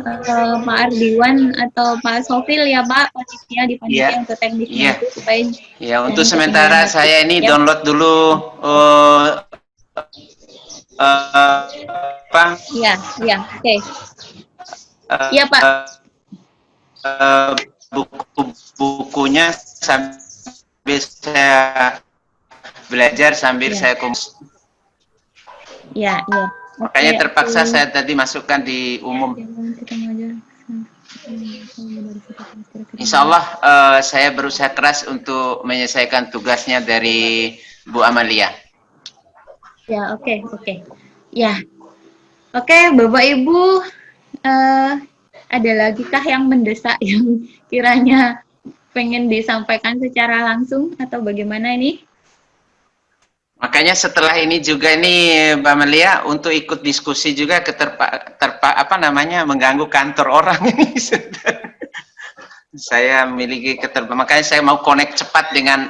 Pak Ardiwan atau Pak Sofil ya Pak, panitia di panitia untuk teknisnya itu supaya. Ya, untuk sementara saya ini download dulu apa? Iya, oke. Iya Pak. Buku-bukunya sambil saya belajar sambil saya kumpul. Iya. Makanya terpaksa saya tadi masukkan di umum. Insya Allah saya berusaha keras untuk menyelesaikan tugasnya dari Bu Amalia. Ya, oke. Ya. Oke, Bapak Ibu, ada lagi kah yang mendesak yang kiranya pengen disampaikan secara langsung atau bagaimana ini? Makanya setelah ini juga ini Mbak Amalia untuk ikut diskusi juga mengganggu kantor orang ini. Saya memiliki makanya saya mau connect cepat dengan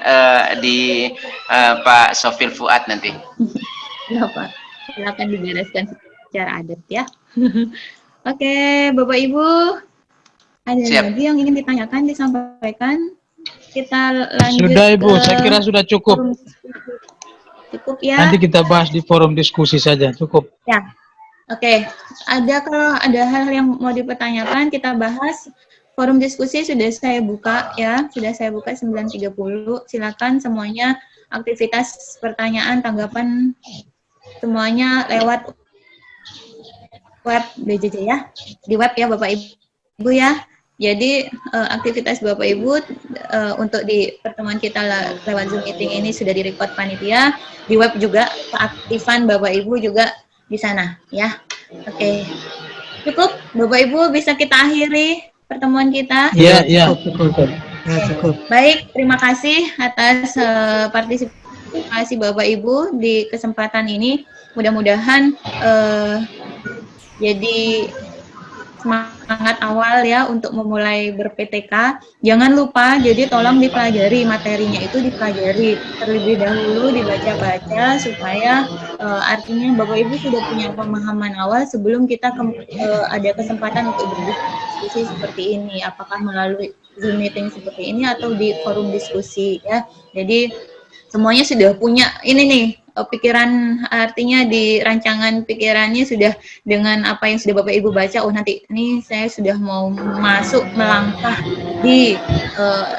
Pak Sofil Fuad nanti. Ya Pak, silakan dibereskan secara adat ya. Oke, Bapak Ibu, ada lagi yang ingin ditanyakan, disampaikan? Kita lanjut. Sudah Ibu, saya kira sudah cukup. Cukup ya. Nanti kita bahas di forum diskusi saja, cukup. Ya, oke. Kalau ada hal yang mau dipertanyakan, kita bahas. Forum diskusi sudah saya buka ya, sudah saya buka 9.30. Silakan semuanya aktivitas pertanyaan, tanggapan semuanya lewat web BJJ ya, di web ya Bapak Ibu ya. Jadi aktivitas Bapak Ibu untuk di pertemuan kita lewat Zoom meeting ini sudah direkod panitia, di web juga keaktifan Bapak Ibu juga di sana ya. Oke. Cukup Bapak Ibu, bisa kita akhiri pertemuan kita? Iya. Cukup. Baik, terima kasih atas partisipasi Bapak Ibu di kesempatan ini. Mudah-mudahan jadi semangat awal ya untuk memulai ber-PTK. Jangan lupa, jadi tolong dipelajari, materinya itu dipelajari terlebih dahulu, dibaca-baca supaya artinya Bapak Ibu sudah punya pemahaman awal sebelum kita ada kesempatan untuk berdiskusi seperti ini, apakah melalui Zoom meeting seperti ini atau di forum diskusi ya. Jadi semuanya sudah punya ini nih pikiran, artinya di rancangan pikirannya sudah dengan apa yang sudah Bapak Ibu baca, oh nanti ini saya sudah mau masuk melangkah di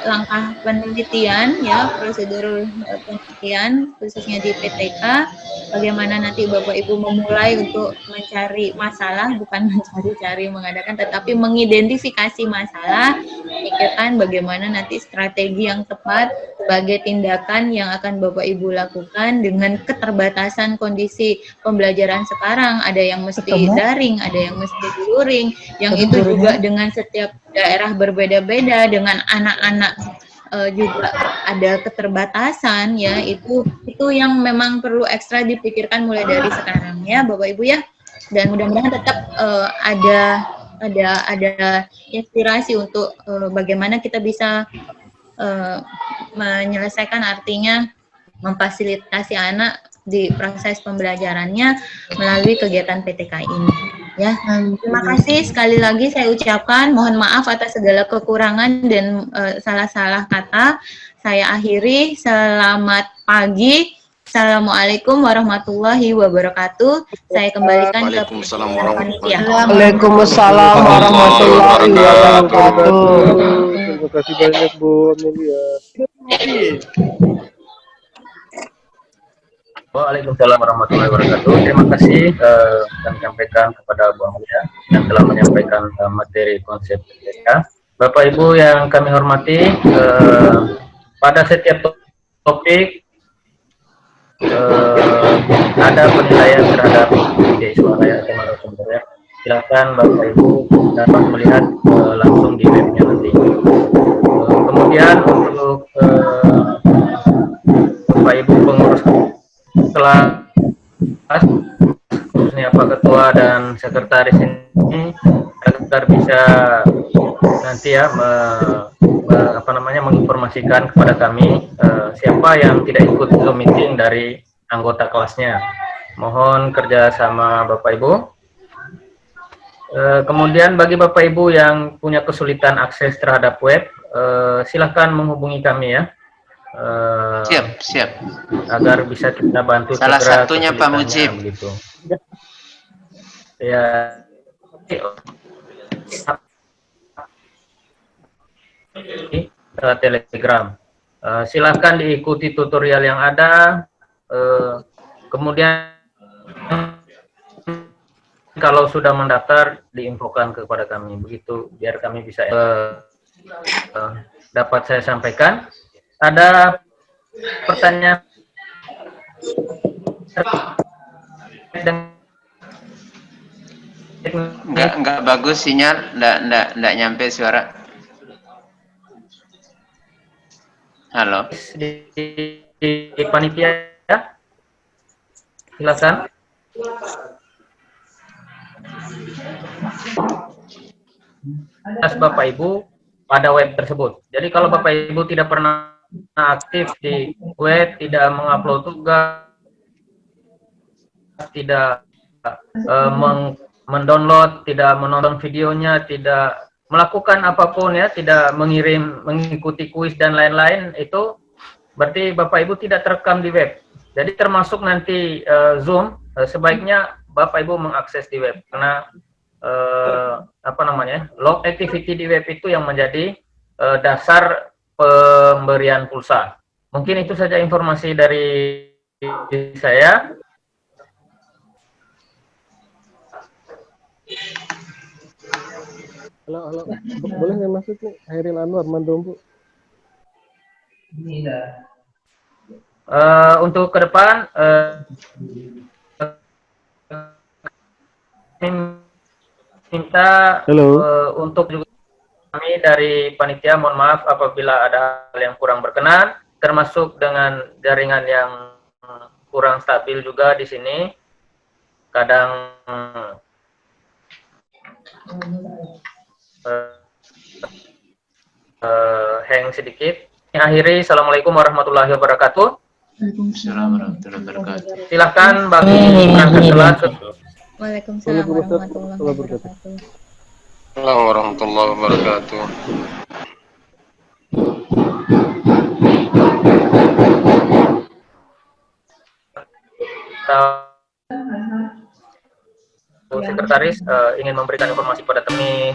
langkah penelitian ya, prosedur penelitian khususnya di PTK, bagaimana nanti Bapak Ibu memulai untuk mencari masalah, bukan mencari-cari mengadakan, tetapi mengidentifikasi masalah, memikirkan bagaimana nanti strategi yang tepat sebagai tindakan yang akan Bapak Ibu lakukan dengan keterbatasan kondisi pembelajaran sekarang. Ada yang mesti daring, ada yang mesti luring, yang itu juga dengan setiap daerah berbeda-beda, dengan anak-anak juga ada keterbatasan ya, itu yang memang perlu ekstra dipikirkan mulai dari sekarang ya Bapak Ibu ya. Dan mudah-mudahan tetap ada inspirasi untuk bagaimana kita bisa menyelesaikan, artinya memfasilitasi anak di proses pembelajarannya melalui kegiatan PTK ini. Ya, terima kasih sekali lagi saya ucapkan, mohon maaf atas segala kekurangan dan salah-salah kata. Saya akhiri, selamat pagi. Assalamualaikum warahmatullahi wabarakatuh. Saya kembalikan ke panitia. Waalaikumsalam warahmatullahi wabarakatuh. Terima kasih banyak Bu Amelia. Waalaikumsalam warahmatullahi wabarakatuh. Terima kasih kami sampaikan kepada Bu Amelia yang telah menyampaikan materi konsep PTK. Bapak Ibu yang kami hormati, pada setiap topik ada penilaian terhadap siswa ya, sebenarnya. Silakan Bapak Ibu dapat melihat langsung di webnya nanti. Kemudian untuk Bapak Ibu pengurus kelas, khususnya Pak Ketua dan Sekretaris ini, agar bisa nanti ya menginformasikan kepada kami siapa yang tidak ikut Zoom meeting dari anggota kelasnya. Mohon kerjasama Bapak Ibu. Kemudian bagi Bapak Ibu yang punya kesulitan akses terhadap web, silahkan menghubungi kami ya. Siap. Agar bisa kita bantu. Salah satunya Pak Mujib. Begitu. Ya. Telegram. Silahkan diikuti tutorial yang ada. Kemudian kalau sudah mendaftar diinfokan kepada kami, begitu biar kami bisa dapat saya sampaikan. Ada pertanyaan? Enggak bagus sinyal, enggak nyampe suara. Halo. Di panitia ya? Silakan. Atas Bapak Ibu pada web tersebut. Jadi kalau Bapak Ibu tidak pernah aktif di web, tidak mengupload tugas, tidak mendownload, tidak menonton videonya, tidak melakukan apapun ya, tidak mengikuti kuis dan lain-lain, itu berarti Bapak Ibu tidak terekam di web. Jadi termasuk nanti Zoom, sebaiknya Bapak Ibu mengakses di web, karena log activity di web itu yang menjadi dasar pemberian pulsa. Mungkin itu saja informasi dari saya. Halo, boleh nggak masuk nih? Hairil Anwar, Mandombu. Untuk ke depan, minta untuk juga kami dari panitia, mohon maaf apabila ada hal yang kurang berkenan, termasuk dengan jaringan yang kurang stabil juga di sini. Kadang hang sedikit. Akhiri, assalamualaikum warahmatullahi wabarakatuh. Waalaikumsalam warahmatullahi wabarakatuh. Silahkan bagi perangkat kelas. Waalaikumsalam warahmatullahi wabarakatuh. Assalamualaikum warahmatullahi wabarakatuh. Sekretaris ingin memberikan informasi pada kami.